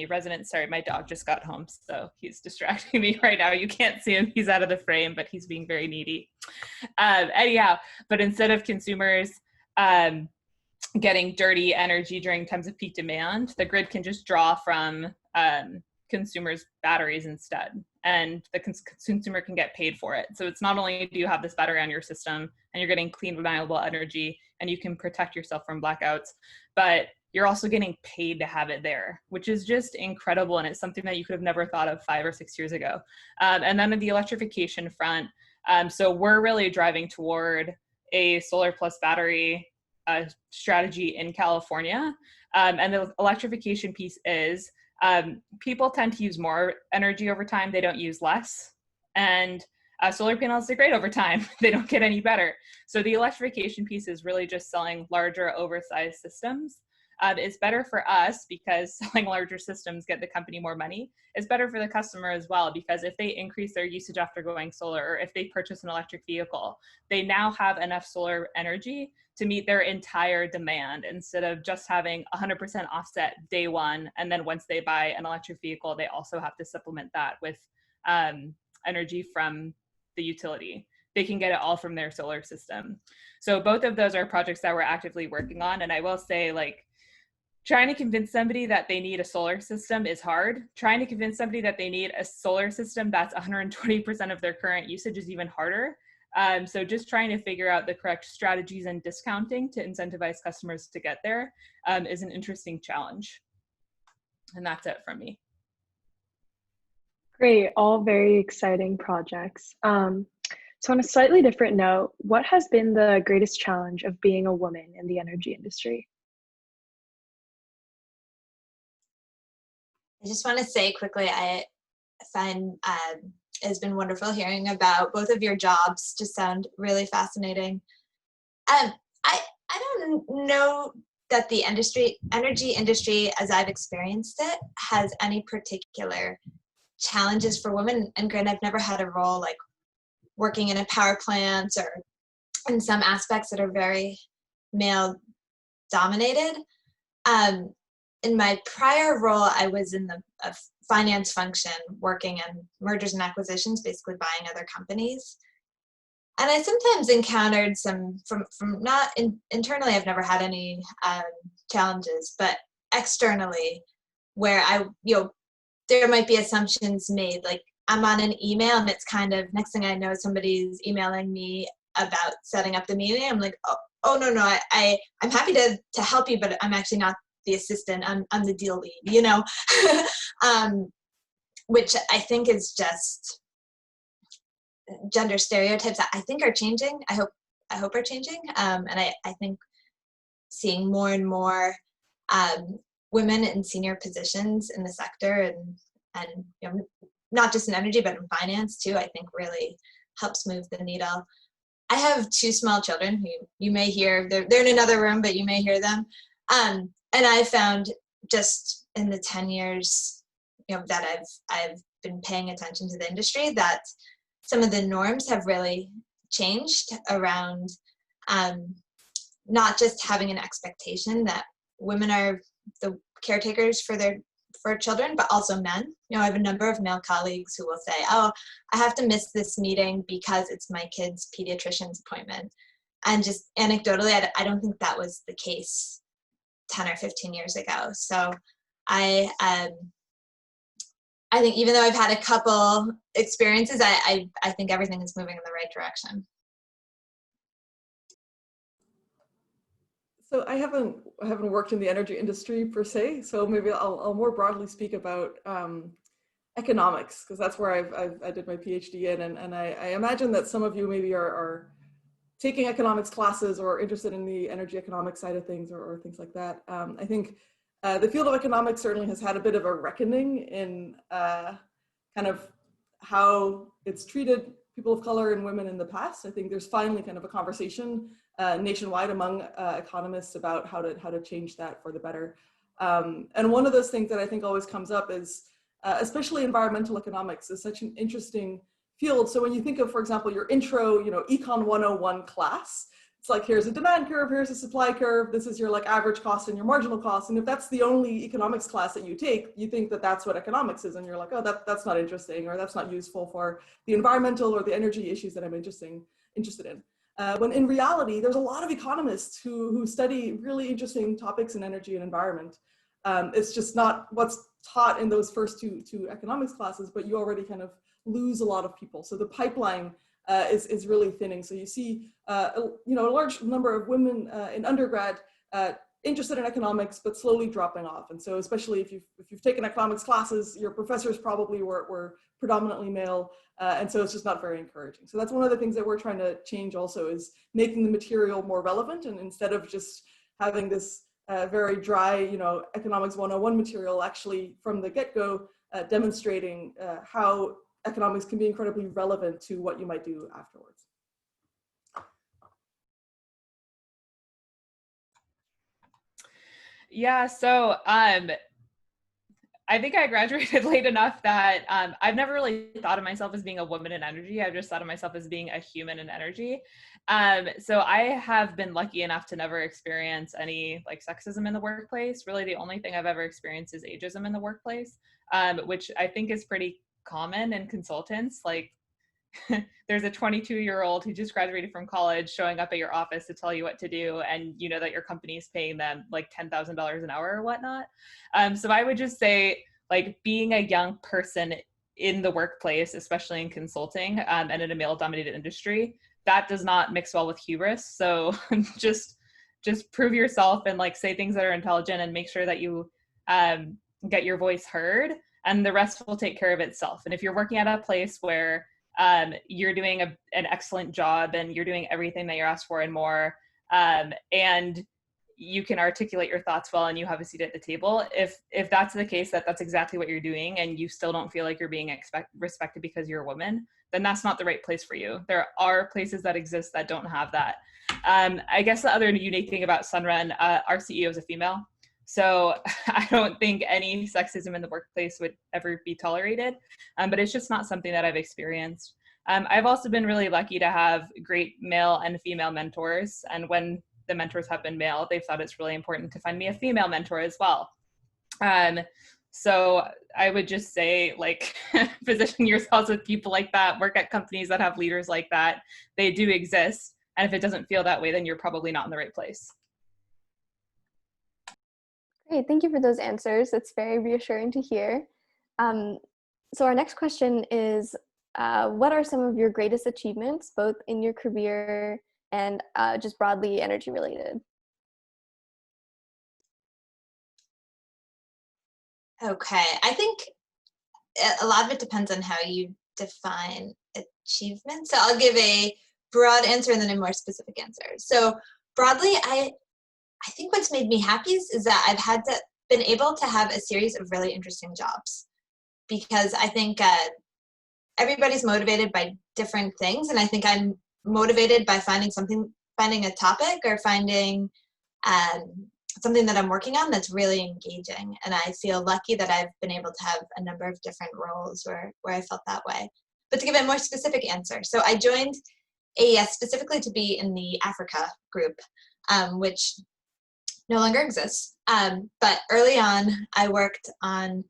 [SPEAKER 6] residents. Sorry, my dog just got home, so he's distracting me right now. You can't see him, he's out of the frame, but he's being very needy. But instead of consumers getting dirty energy during times of peak demand, the grid can just draw from consumers' batteries instead, and the consumer can get paid for it. So it's not only do you have this battery on your system and you're getting clean, reliable energy, and you can protect yourself from blackouts, but you're also getting paid to have it there, which is just incredible. And it's something that you could have never thought of 5 or 6 years ago. And then on the electrification front, so we're really driving toward a solar plus battery strategy in California. And the electrification piece is people tend to use more energy over time. They don't use less. And solar panels degrade over time. They don't get any better. So the electrification piece is really just selling larger oversized systems. It's better for us because selling larger systems get the company more money. It's better for the customer as well, because if they increase their usage after going solar, or if they purchase an electric vehicle, they now have enough solar energy to meet their entire demand, instead of just having 100% offset day one. And then once they buy an electric vehicle, they also have to supplement that with energy from the utility. They can get it all from their solar system. So both of those are projects that we're actively working on. And I will say, like, trying to convince somebody that they need a solar system is hard. Trying to convince somebody that they need a solar system that's 120% of their current usage is even harder. So just trying to figure out the correct strategies and discounting to incentivize customers to get there is an interesting challenge. And that's it from me.
[SPEAKER 2] Great, all very exciting projects. So on a slightly different note, what has been the greatest challenge of being a woman in the energy industry?
[SPEAKER 7] I just want to say quickly, I find it's been wonderful hearing about both of your jobs. Just sound really fascinating. I don't know that the energy industry, as I've experienced it, has any particular challenges for women. And granted, I've never had a role like working in a power plant or in some aspects that are very male dominated. In my prior role, I was in the finance function, working in mergers and acquisitions, basically buying other companies. And I sometimes encountered some from not internally, I've never had any challenges, but externally, where there might be assumptions made. Like I'm on an email and it's kind of next thing I know, somebody's emailing me about setting up the meeting. I'm like, oh no, I'm happy to help you, but I'm actually not the assistant. I'm the deal lead, which I think is just gender stereotypes that I think are changing. I hope are changing. And I think seeing more and more women in senior positions in the sector and not just in energy, but in finance too, I think really helps move the needle. I have 2 small children who you may hear, they're in another room, but you may hear them. And I found just in the 10 years, that I've been paying attention to the industry, that some of the norms have really changed around not just having an expectation that women are the caretakers for children, but also men. I have a number of male colleagues who will say, oh, I have to miss this meeting because it's my kid's pediatrician's appointment. And just anecdotally, I don't think that was the case 10 or 15 years ago. So I think even though I've had a couple experiences, I think everything is moving in the right direction.
[SPEAKER 5] So I haven't worked in the energy industry per se, so maybe I'll more broadly speak about economics, because that's where I did my PhD in, and I imagine that some of you maybe are taking economics classes or interested in the energy economics side of things or things like that. I think the field of economics certainly has had a bit of a reckoning in kind of how it's treated people of color and women in the past. I think there's finally kind of a conversation nationwide among economists about how to change that for the better. And one of those things that I think always comes up is, especially environmental economics is such an interesting field. So when you think of, for example, your intro, Econ 101 class, it's like, here's a demand curve, here's a supply curve, this is your like average cost and your marginal cost. And if that's the only economics class that you take, you think that that's what economics is. And you're like, oh, that's not interesting, or that's not useful for the environmental or the energy issues that I'm interested in. When in reality, there's a lot of economists who study really interesting topics in energy and environment. It's just not what's taught in those first two economics classes, but you already kind of lose a lot of people. So the pipeline is really thinning. So you see, a large number of women in undergrad interested in economics, but slowly dropping off. And so especially if you've taken economics classes, your professors probably were predominantly male. And so it's just not very encouraging. So that's one of the things that we're trying to change also, is making the material more relevant. And instead of just having this very dry, economics 101 material, actually from the get-go demonstrating how economics can be incredibly relevant to what you might do afterwards.
[SPEAKER 6] Yeah, so I think I graduated late enough that I've never really thought of myself as being a woman in energy. I've just thought of myself as being a human in energy. So I have been lucky enough to never experience any like sexism in the workplace. Really, the only thing I've ever experienced is ageism in the workplace, which I think is pretty common in consultants. Like there's a 22-year-old who just graduated from college showing up at your office to tell you what to do, and you know that your company is paying them like $10,000 an hour or whatnot. So I would just say, like, being a young person in the workplace, especially in consulting and in a male-dominated industry, that does not mix well with hubris. So just prove yourself and like say things that are intelligent and make sure that you get your voice heard, and the rest will take care of itself. And if you're working at a place where you're doing an excellent job and you're doing everything that you're asked for and more. And you can articulate your thoughts well and you have a seat at the table. If that's the case, that's exactly what you're doing, and you still don't feel like you're being respected because you're a woman, then that's not the right place for you. There are places that exist that don't have that. I guess the other unique thing about Sunrun, our CEO is a female. So I don't think any sexism in the workplace would ever be tolerated, but it's just not something that I've experienced. I've also been really lucky to have great male and female mentors. And when the mentors have been male, they've thought it's really important to find me a female mentor as well. So I would just say, like, position yourselves with people like that, work at companies that have leaders like that. They do exist. And if it doesn't feel that way, then you're probably not in the right place.
[SPEAKER 3] Great, thank you for those answers. It's very reassuring to hear. So our next question is, what are some of your greatest achievements, both in your career and just broadly energy related?
[SPEAKER 7] Okay, I think a lot of it depends on how you define achievement. So I'll give a broad answer and then a more specific answer. So broadly, I think what's made me happiest is that I've been able to have a series of really interesting jobs, because I think everybody's motivated by different things, and I think I'm motivated by finding a topic or finding something that I'm working on that's really engaging. And I feel lucky that I've been able to have a number of different roles where I felt that way. But to give a more specific answer, so I joined AES specifically to be in the Africa group, which no longer exists. But early on, I worked on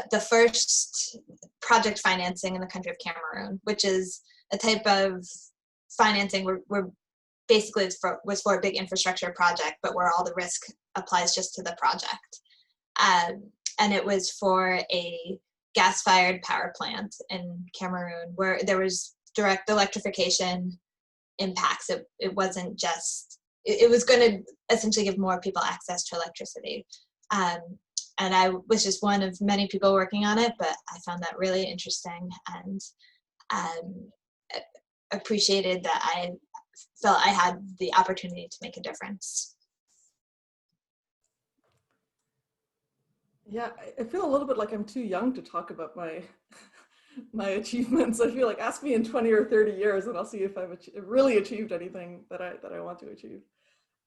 [SPEAKER 7] the first project financing in the country of Cameroon, which is a type of financing where basically was for a big infrastructure project, but where all the risk applies just to the project. And it was for a gas-fired power plant in Cameroon where there was direct electrification impacts. It wasn't just, it was going to essentially give more people access to electricity. And I was just one of many people working on it, but I found that really interesting and appreciated that I felt I had the opportunity to make a difference.
[SPEAKER 5] Yeah, I feel a little bit like I'm too young to talk about my achievements. I feel like ask me in 20 or 30 years and I'll see if I've really achieved anything that I want to achieve.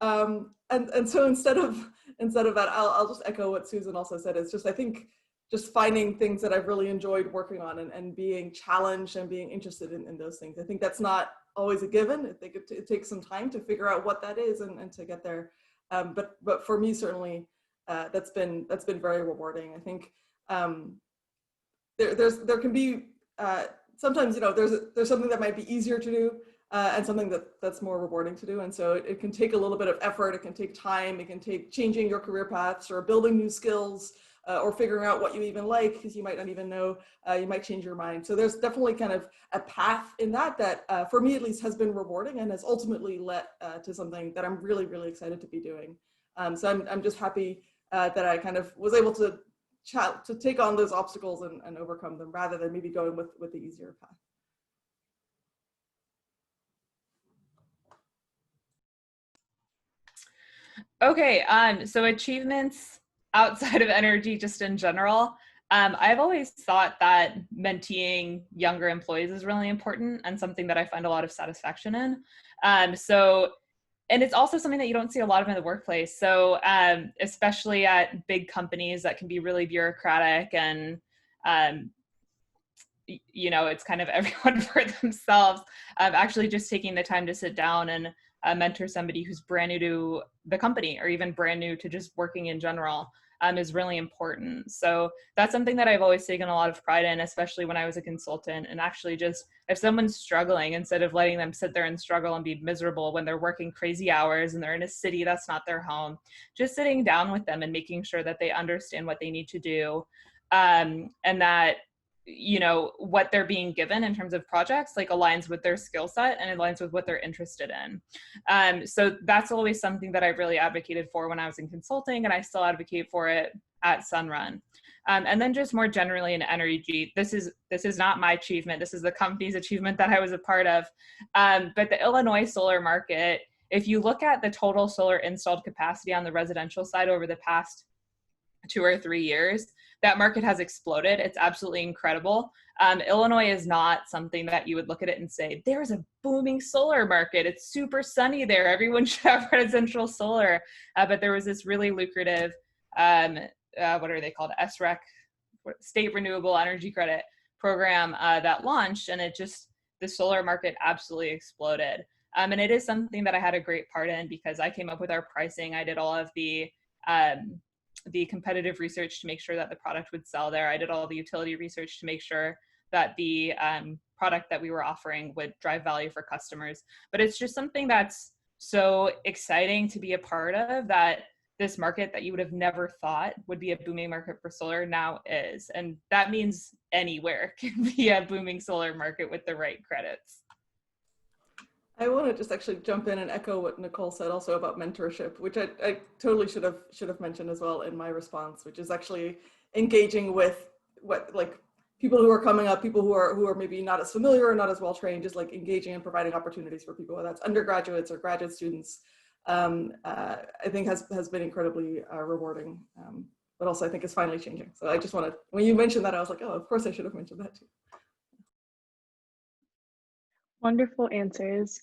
[SPEAKER 5] And so instead of that, I'll just echo what Susan also said. It's just, I think, just finding things that I've really enjoyed working on and being challenged and being interested in those things. I think that's not always a given. I think it takes some time to figure out what that is and to get there. But for me, certainly, that's been very rewarding. I think there can be sometimes, you know, there's something that might be easier to do and something that's more rewarding to do. And so it can take a little bit of effort. It can take time. It can take changing your career paths or building new skills or figuring out what you even like, because you might not even know, you might change your mind. So there's definitely kind of a path in that for me at least has been rewarding and has ultimately led to something that I'm really, really excited to be doing. So I'm just happy that I kind of was able to take on those obstacles and overcome them rather than maybe going with the easier path.
[SPEAKER 6] Okay, so achievements outside of energy, just in general. I've always thought that menteeing younger employees is really important and something that I find a lot of satisfaction in. And it's also something that you don't see a lot of in the workplace. So especially at big companies that can be really bureaucratic and, you know, it's kind of everyone for themselves. Actually just taking the time to sit down and mentor somebody who's brand new to the company or even brand new to just working in general is really important. So that's something that I've always taken a lot of pride in, especially when I was a consultant. And actually just, if someone's struggling, instead of letting them sit there and struggle and be miserable when they're working crazy hours and they're in a city that's not their home, just sitting down with them and making sure that they understand what they need to do and that, you know, what they're being given in terms of projects like aligns with their skill set and aligns with what they're interested in. So that's always something that I really advocated for when I was in consulting, and I still advocate for it at Sunrun. And then just more generally in energy, this is not my achievement. This is the company's achievement that I was a part of. But the Illinois solar market, if you look at the total solar installed capacity on the residential side over the past 2 or 3 years, that market has exploded. It's absolutely incredible. Illinois is not something that you would look at it and say, there's a booming solar market. It's super sunny there. Everyone should have residential solar. But there was this really lucrative, what are they called? SREC, State Renewable Energy Credit program that launched, and the solar market absolutely exploded. And it is something that I had a great part in because I came up with our pricing. I did all of the competitive research to make sure that the product would sell there. I did all the utility research to make sure that the product that we were offering would drive value for customers. But it's just something that's so exciting to be a part of, that this market that you would have never thought would be a booming market for solar now is. And that means anywhere can be a booming solar market with the right credits.
[SPEAKER 5] I want to just actually jump in and echo what Nicole said also about mentorship, which I totally should have mentioned as well in my response, which is actually engaging with people who are coming up, people who are maybe not as familiar or not as well trained, just like engaging and providing opportunities for people, whether that's undergraduates or graduate students. I think has been incredibly rewarding, but also I think is finally changing. So I just wanted, when you mentioned that, I was like, oh, of course I should have mentioned that too.
[SPEAKER 2] Wonderful answers.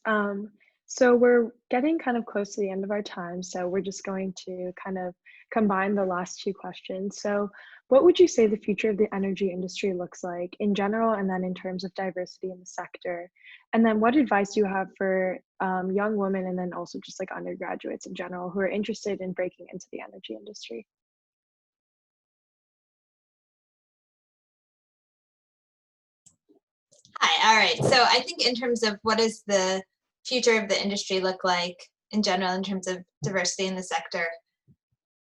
[SPEAKER 2] So we're getting kind of close to the end of our time, so we're just going to kind of combine the last 2 questions. So what would you say the future of the energy industry looks like in general, and then in terms of diversity in the sector? And then what advice do you have for young women, and then also just like undergraduates in general who are interested in breaking into the energy industry?
[SPEAKER 7] Hi, all right. So I think in terms of what does the future of the industry look like in general, in terms of diversity in the sector,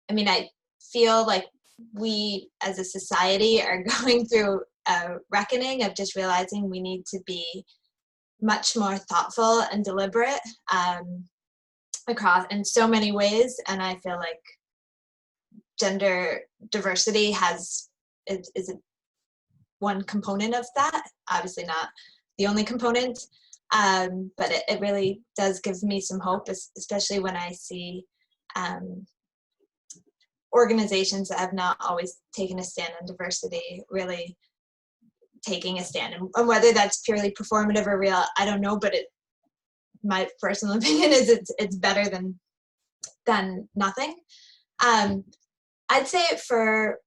[SPEAKER 7] I mean, I feel like we as a society are going through a reckoning of just realizing we need to be much more thoughtful and deliberate across in so many ways. And I feel like gender diversity is one component of that, obviously not the only component, but it really does give me some hope, especially when I see organizations that have not always taken a stand on diversity really taking a stand. And whether that's purely performative or real, I don't know, but my personal opinion is it's better than nothing. I'd say for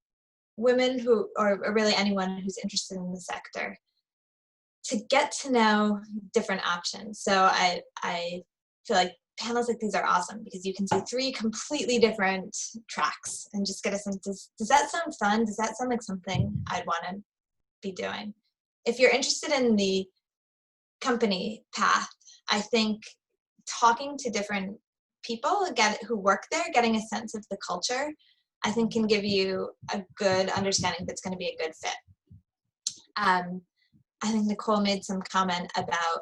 [SPEAKER 7] women who, or really anyone who's interested in the sector, to get to know different options. So I feel like panels like these are awesome because you can see 3 completely different tracks and just get a sense, does that sound fun? Does that sound like something I'd want to be doing? If you're interested in the company path, I think talking to different people who work there, getting a sense of the culture, I think can give you a good understanding that's going to be a good fit. I think Nicole made some comment about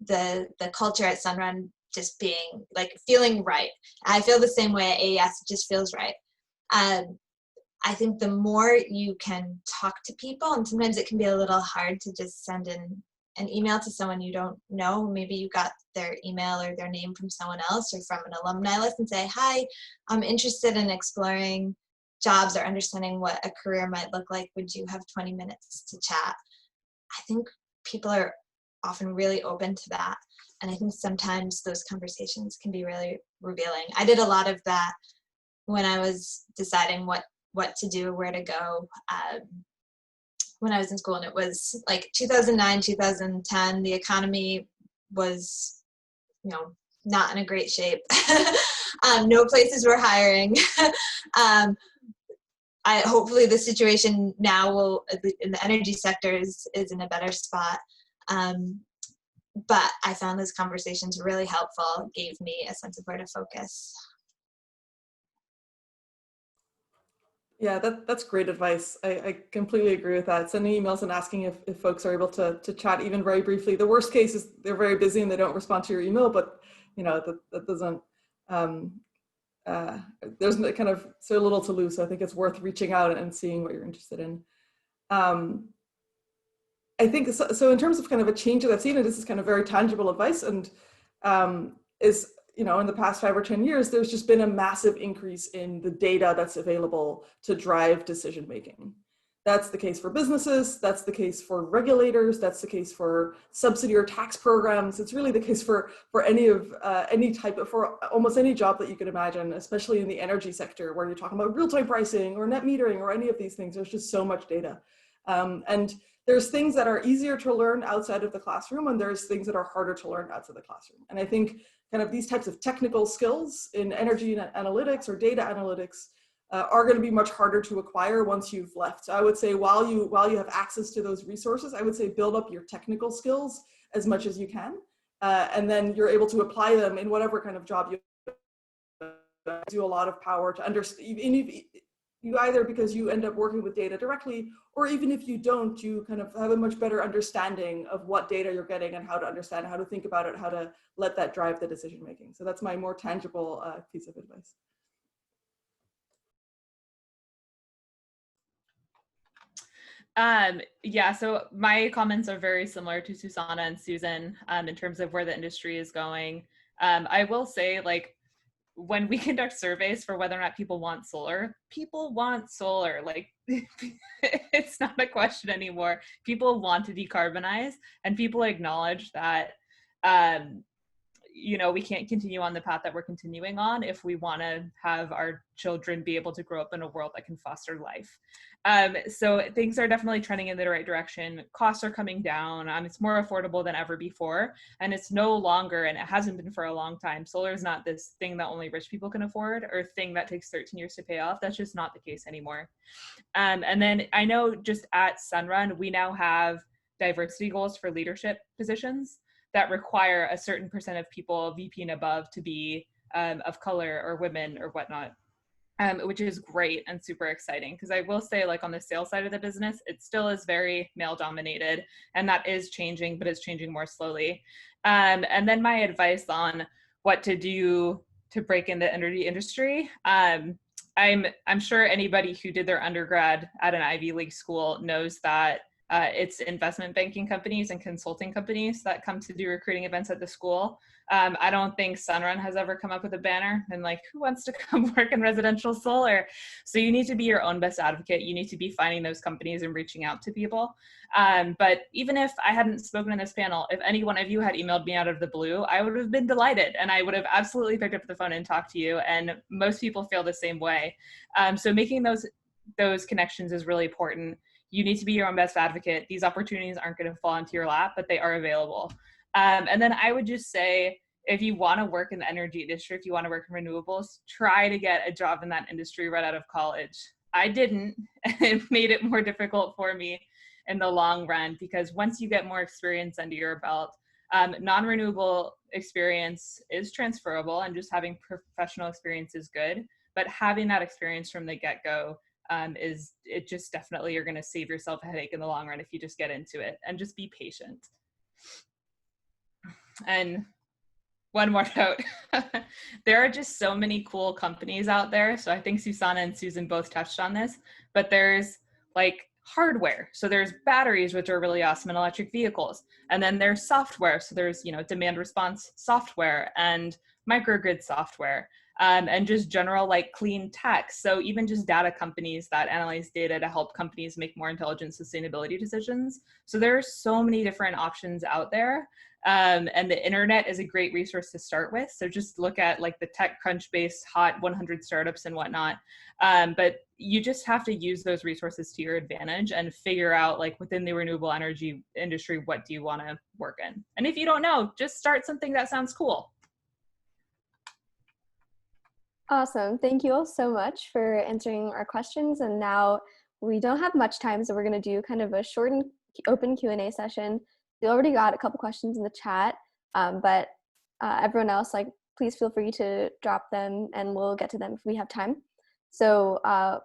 [SPEAKER 7] the culture at Sunrun just being like feeling right. I feel the same way at AES, it just feels right. I think the more you can talk to people, and sometimes it can be a little hard to just send in an email to someone you don't know. Maybe you got their email or their name from someone else or from an alumni list and say, hi, I'm interested in exploring jobs or understanding what a career might look like. Would you have 20 minutes to chat? I think people are often really open to that. And I think sometimes those conversations can be really revealing. I did a lot of that when I was deciding what to do, where to go when I was in school. And it was like 2009, 2010, the economy was, not in a great shape. No places were hiring. Hopefully the situation now will, in the energy sector, is in a better spot. But I found those conversations really helpful, gave me a sense of where to focus.
[SPEAKER 5] Yeah, that's great advice. I completely agree with that. Sending emails and asking if folks are able to chat even very briefly. The worst case is they're very busy and they don't respond to your email, but that doesn't there's kind of so little to lose. So I think it's worth reaching out and seeing what you're interested in. I think so in terms of kind of a change that I've seen, and this is kind of very tangible advice, and is, you know, in the past 5 or 10 years, there's just been a massive increase in the data that's available to drive decision making. That's the case for businesses, that's the case for regulators, that's the case for subsidy or tax programs. It's really the case for any type of, for almost any job that you can imagine, especially in the energy sector where you're talking about real-time pricing or net metering or any of these things. There's just so much data. And there's things that are easier to learn outside of the classroom, and there's things that are harder to learn outside the classroom. And I think kind of these types of technical skills in energy analytics or data analytics are going to be much harder to acquire once you've left. So I would say while you have access to those resources, I would say build up your technical skills as much as you can, and then you're able to apply them in whatever kind of job you do. A lot of power to understand. You either, because you end up working with data directly, or even if you don't, you kind of have a much better understanding of what data you're getting and how to understand, how to think about it, how to let that drive the decision making. So that's my more tangible piece of advice.
[SPEAKER 6] Yeah, so my comments are very similar to Susanna and Susan in terms of where the industry is going. I will say, like, when we conduct surveys for whether or not people want solar, people want solar. Like, it's not a question anymore. People want to decarbonize, and people acknowledge that, you know, we can't continue on the path that we're continuing on if we want to have our children be able to grow up in a world that can foster life. So things are definitely trending in the right direction. Costs are coming down. It's more affordable than ever before. And it's no longer, and it hasn't been for a long time, solar is not this thing that only rich people can afford or thing that takes 13 years to pay off. That's just not the case anymore. And then I know just at Sunrun, we now have diversity goals for leadership positions that require a certain percent of people, VP and above, to be of color or women or whatnot. Which is great and super exciting, because I will say, like, on the sales side of the business, it still is very male dominated, and that is changing, but it's changing more slowly. And then my advice on what to do to break in the energy industry. I'm sure anybody who did their undergrad at an Ivy League school knows that it's investment banking companies and consulting companies that come to do recruiting events at the school. I don't think Sunrun has ever come up with a banner and like, who wants to come work in residential solar? So you need to be your own best advocate. You need to be finding those companies and reaching out to people. But even if I hadn't spoken in this panel, if any one of you had emailed me out of the blue, I would have been delighted, and I would have absolutely picked up the phone and talked to you. And most people feel the same way. So making those connections is really important. You need to be your own best advocate. These opportunities aren't going to fall into your lap, but they are available. And then I would just say, if you want to work in the energy industry, if you want to work in renewables, try to get a job in that industry right out of college. I didn't, and it made it more difficult for me in the long run, because once you get more experience under your belt, non-renewable experience is transferable, and just having professional experience is good. But having that experience from the get-go it just definitely, you're going to save yourself a headache in the long run if you just get into it, and just be patient. And one more note, there are just so many cool companies out there. So I think Susanna and Susan both touched on this, but there's like hardware. So there's batteries, which are really awesome in electric vehicles. And then there's software. So there's, demand response software and microgrid software. And just general like clean tech. So even just data companies that analyze data to help companies make more intelligent sustainability decisions. So there are so many different options out there. And the internet is a great resource to start with. So just look at like the TechCrunch-based hot 100 startups and whatnot. But you just have to use those resources to your advantage and figure out, like, within the renewable energy industry, what do you want to work in? And if you don't know, just start something that sounds cool.
[SPEAKER 3] Awesome. Thank you all so much for answering our questions. And now we don't have much time, so we're going to do kind of a short and open Q&A session. We already got a couple questions in the chat, but everyone else, please feel free to drop them and we'll get to them if we have time. So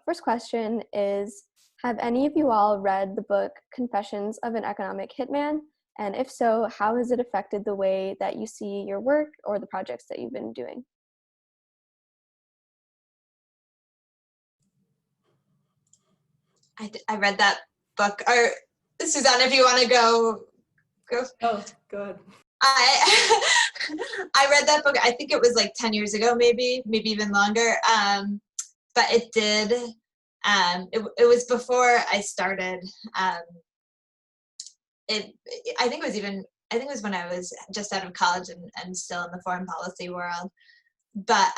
[SPEAKER 3] first question is, have any of you all read the book Confessions of an Economic Hitman? And if so, how has it affected the way that you see your work or the projects that you've been doing?
[SPEAKER 7] I read that book. Or Susanna, if you want to go.
[SPEAKER 5] Oh, go ahead.
[SPEAKER 7] I read that book. I think it was like 10 years ago, maybe even longer. But it did. It was before I started. I think it was when I was just out of college and still in the foreign policy world. But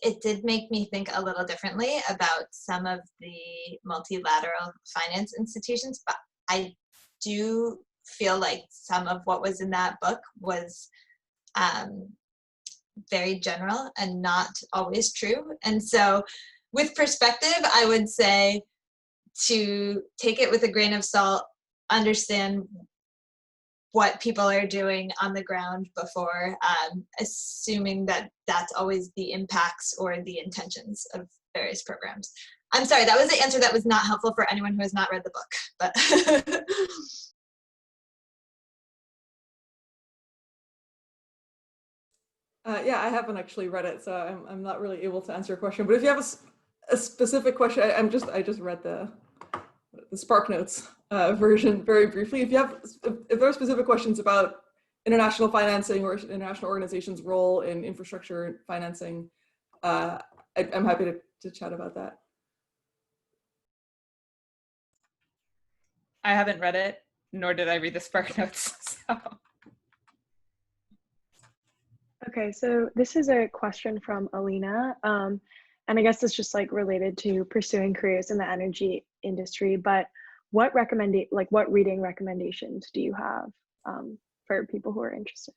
[SPEAKER 7] it did make me think a little differently about some of the multilateral finance institutions. But I do feel like some of what was in that book was very general and not always true. And so with perspective, I would say to take it with a grain of salt, understand what people are doing on the ground before assuming that that's always the impacts or the intentions of various programs. I'm sorry, that was the answer that was not helpful for anyone who has not read the book, but.
[SPEAKER 5] Yeah, I haven't actually read it, so I'm not really able to answer your question. But if you have a specific question, I just read the SparkNotes version very briefly. If there are specific questions about international financing or international organizations' role in infrastructure financing, I'm happy to chat about that.
[SPEAKER 6] I haven't read it, nor did I read the SparkNotes. So.
[SPEAKER 2] Okay, so this is a question from Alina, and I guess it's just like related to pursuing careers in the energy industry. But what reading recommendations do you have for people who are interested?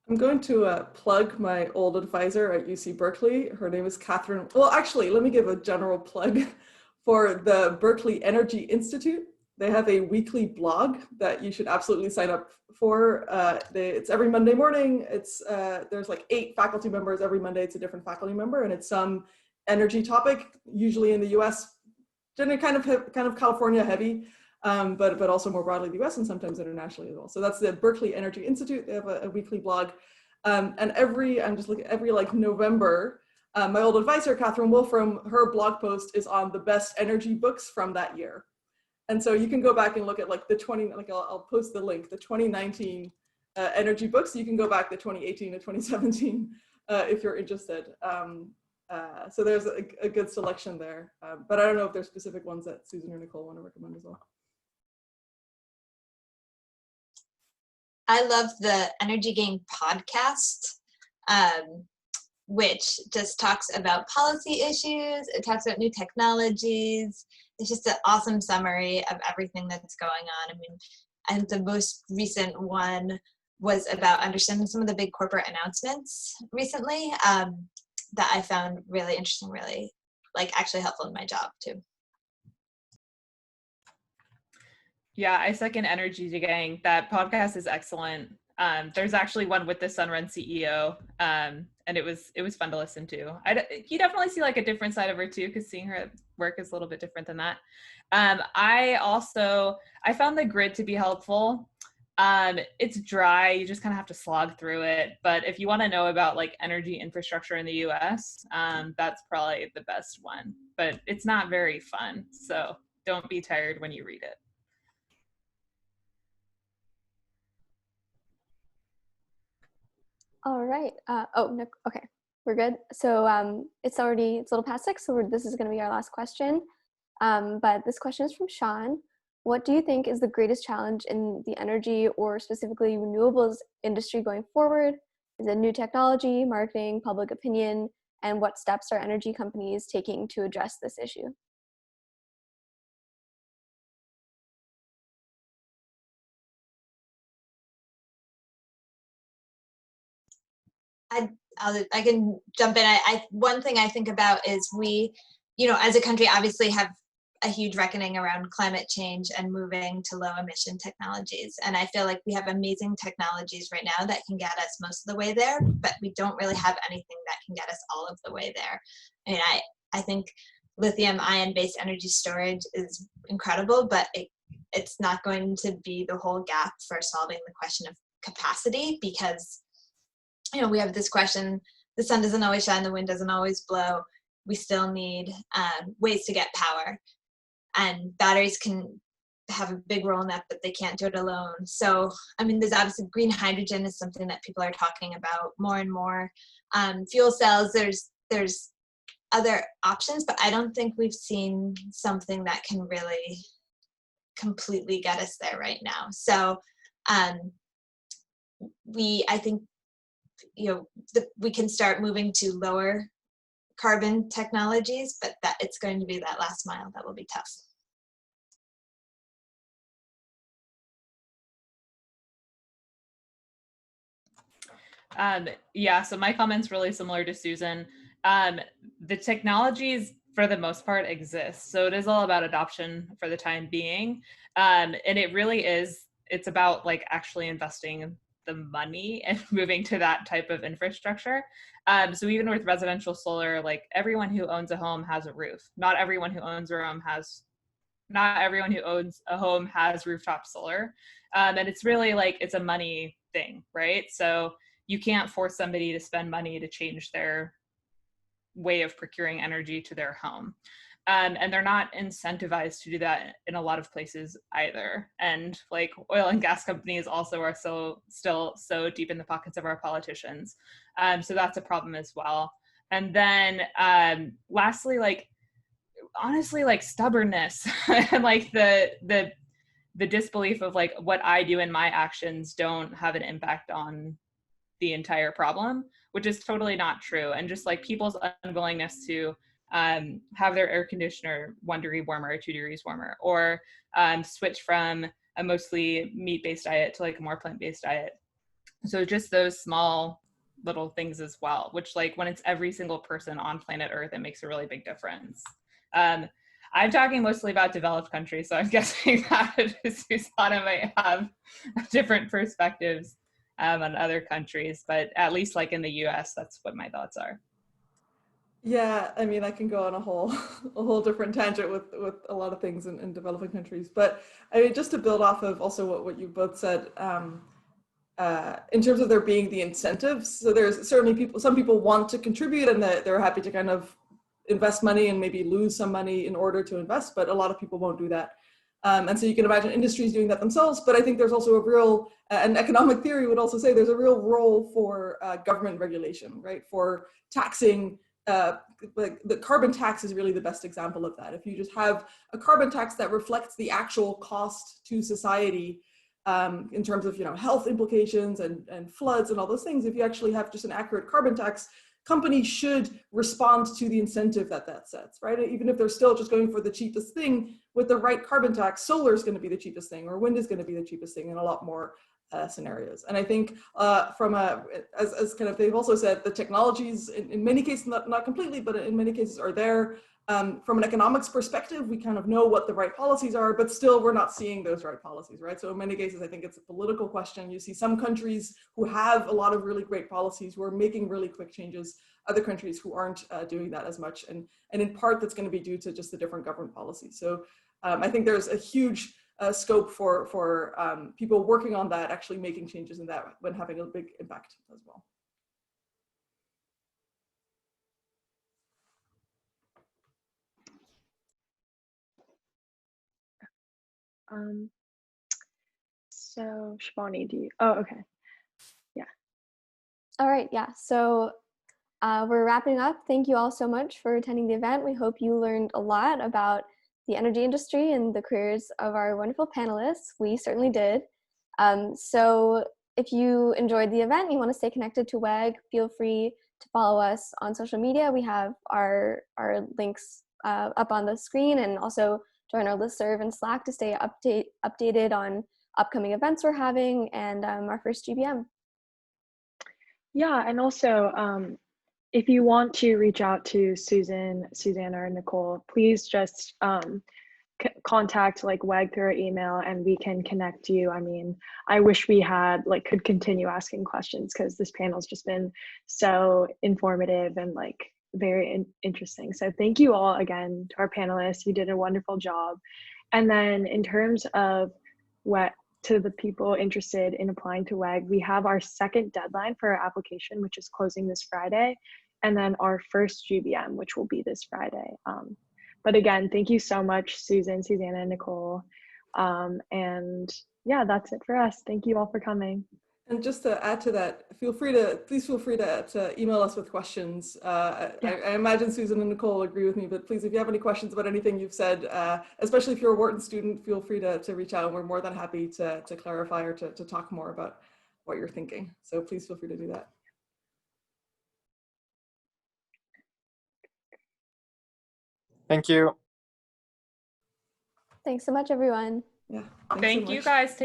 [SPEAKER 5] I'm going to plug my old advisor at UC Berkeley. Her name is Catherine. Well, actually, let me give a general plug for the Berkeley Energy Institute. They have a weekly blog that you should absolutely sign up for. It's every Monday morning. There's like 8 faculty members every Monday. It's a different faculty member, and it's some energy topic, usually in the U.S., generally kind of California heavy, but also more broadly the U.S. and sometimes internationally as well. So that's the Berkeley Energy Institute. They have a weekly blog, and every November, my old advisor Catherine Wolfram, her blog post is on the best energy books from that year. And so you can go back and look at like I'll post the link, the 2019 energy books. You can go back to 2018 to 2017 if you're interested. So there's a good selection there. But I don't know if there's specific ones that Susan or Nicole want to recommend as well.
[SPEAKER 7] I love the Energy Gang podcast, which just talks about policy issues. It talks about new technologies. It's just an awesome summary of everything that's going on. I mean, I think the most recent one was about understanding some of the big corporate announcements recently that I found really interesting, really actually helpful in my job too.
[SPEAKER 6] Yeah, I second Energy Gang. That podcast is excellent. There's actually one with the Sunrun CEO, and it was fun to listen to. You definitely see like a different side of her too, because seeing her work is a little bit different than that. I found the grid to be helpful. It's dry, you just kind of have to slog through it. But if you want to know about like energy infrastructure in the US, that's probably the best one. But it's not very fun, so don't be tired when you read it.
[SPEAKER 3] All right. Okay, we're good. So it's a little past 6, so this is going to be our last question. But this question is from Sean. What do you think is the greatest challenge in the energy or specifically renewables industry going forward? Is it new technology, marketing, public opinion, and what steps are energy companies taking to address this issue?
[SPEAKER 7] I can jump in. One thing I think about is we, as a country, obviously have a huge reckoning around climate change and moving to low emission technologies. And I feel like we have amazing technologies right now that can get us most of the way there, but we don't really have anything that can get us all of the way there. I mean, I think lithium ion based energy storage is incredible, but it's not going to be the whole gap for solving the question of capacity, because we have this question, the sun doesn't always shine, the wind doesn't always blow. We still need ways to get power. and batteries can have a big role in that, but they can't do it alone. So, I mean, there's obviously green hydrogen is something that people are talking about more and more. Fuel cells, there's other options, but I don't think we've seen something that can really completely get us there right now. So, I think, we can start moving to lower carbon technologies, but that it's going to be that last mile that will be tough.
[SPEAKER 6] Yeah, so my comment's really similar to Susan. The technologies, for the most part, exist. So it is all about adoption for the time being. And it really is, it's about like actually investing the money and moving to that type of infrastructure. So even with residential solar, like everyone who owns a home has a roof. Not everyone who owns a home has rooftop solar. And it's really like, it's a money thing, right? So you can't force somebody to spend money to change their way of procuring energy to their home. And they're not incentivized to do that in a lot of places either. And like oil and gas companies also are still so deep in the pockets of our politicians. So that's a problem as well. And then lastly, like, honestly, like stubbornness and like the disbelief of like what I do and my actions don't have an impact on the entire problem, which is totally not true. And just like people's unwillingness to have their air conditioner 1 degree warmer or 2 degrees warmer, or switch from a mostly meat-based diet to like a more plant-based diet. So just those small little things as well, which like when it's every single person on planet Earth, it makes a really big difference. I'm talking mostly about developed countries, so I'm guessing that Susanna might have different perspectives on other countries, but at least like in the US, that's what my thoughts are.
[SPEAKER 5] Yeah, I mean, I can go on a whole different tangent with a lot of things in developing countries, but I mean, just to build off of also what you both said, in terms of there being the incentives. So there's certainly some people want to contribute and they're happy to kind of invest money and maybe lose some money in order to invest, but a lot of people won't do that. And so you can imagine industries doing that themselves, but I think there's also a real, and economic theory would also say there's a real role for government regulation, right? For taxing, like the carbon tax is really the best example of that. If you just have a carbon tax that reflects the actual cost to society in terms of, health implications and floods and all those things, if you actually have just an accurate carbon tax, companies should respond to the incentive that sets, right? Even if they're still just going for the cheapest thing, with the right carbon tax, solar is going to be the cheapest thing, or wind is going to be the cheapest thing in a lot more scenarios. And I think as kind of they've also said, the technologies in many cases, not completely, but in many cases are there. From an economics perspective, we kind of know what the right policies are, but still we're not seeing those right policies, right? So in many cases, I think it's a political question. You see some countries who have a lot of really great policies, who are making really quick changes, other countries who aren't doing that as much. And in part, that's going to be due to just the different government policies. So I think there's a huge scope for people working on that, actually making changes in that when having a big impact as well.
[SPEAKER 2] So Shivani, oh, okay. Yeah.
[SPEAKER 3] All right, yeah. So we're wrapping up. Thank you all so much for attending the event. We hope you learned a lot about the energy industry and the careers of our wonderful panelists. We certainly did. So if you enjoyed the event, you want to stay connected to WEG, feel free to follow us on social media. We have our links up on the screen, and also join our listserv and Slack to stay updated on upcoming events we're having and our first GBM.
[SPEAKER 2] Yeah, and also if you want to reach out to Susanna, or Nicole, please just contact like WEG through our email and we can connect you. I mean, I wish we could continue asking questions because this panel's just been so informative and like very interesting. So thank you all again to our panelists. You did a wonderful job. And then in terms of to the people interested in applying to WEG, we have our second deadline for our application, which is closing this Friday, and then our first GBM, which will be this Friday. But again, thank you so much, Susan, Susanna, and Nicole. And yeah, that's it for us. Thank you all for coming.
[SPEAKER 5] And just to add to that, please feel free to email us with questions. I imagine Susan and Nicole agree with me, but please, if you have any questions about anything you've said, especially if you're a Wharton student, feel free to reach out, and we're more than happy to clarify or to talk more about what you're thinking. So please feel free to do that.
[SPEAKER 8] Thank you.
[SPEAKER 3] Thanks so much, everyone.
[SPEAKER 5] Yeah.
[SPEAKER 6] Thank you guys.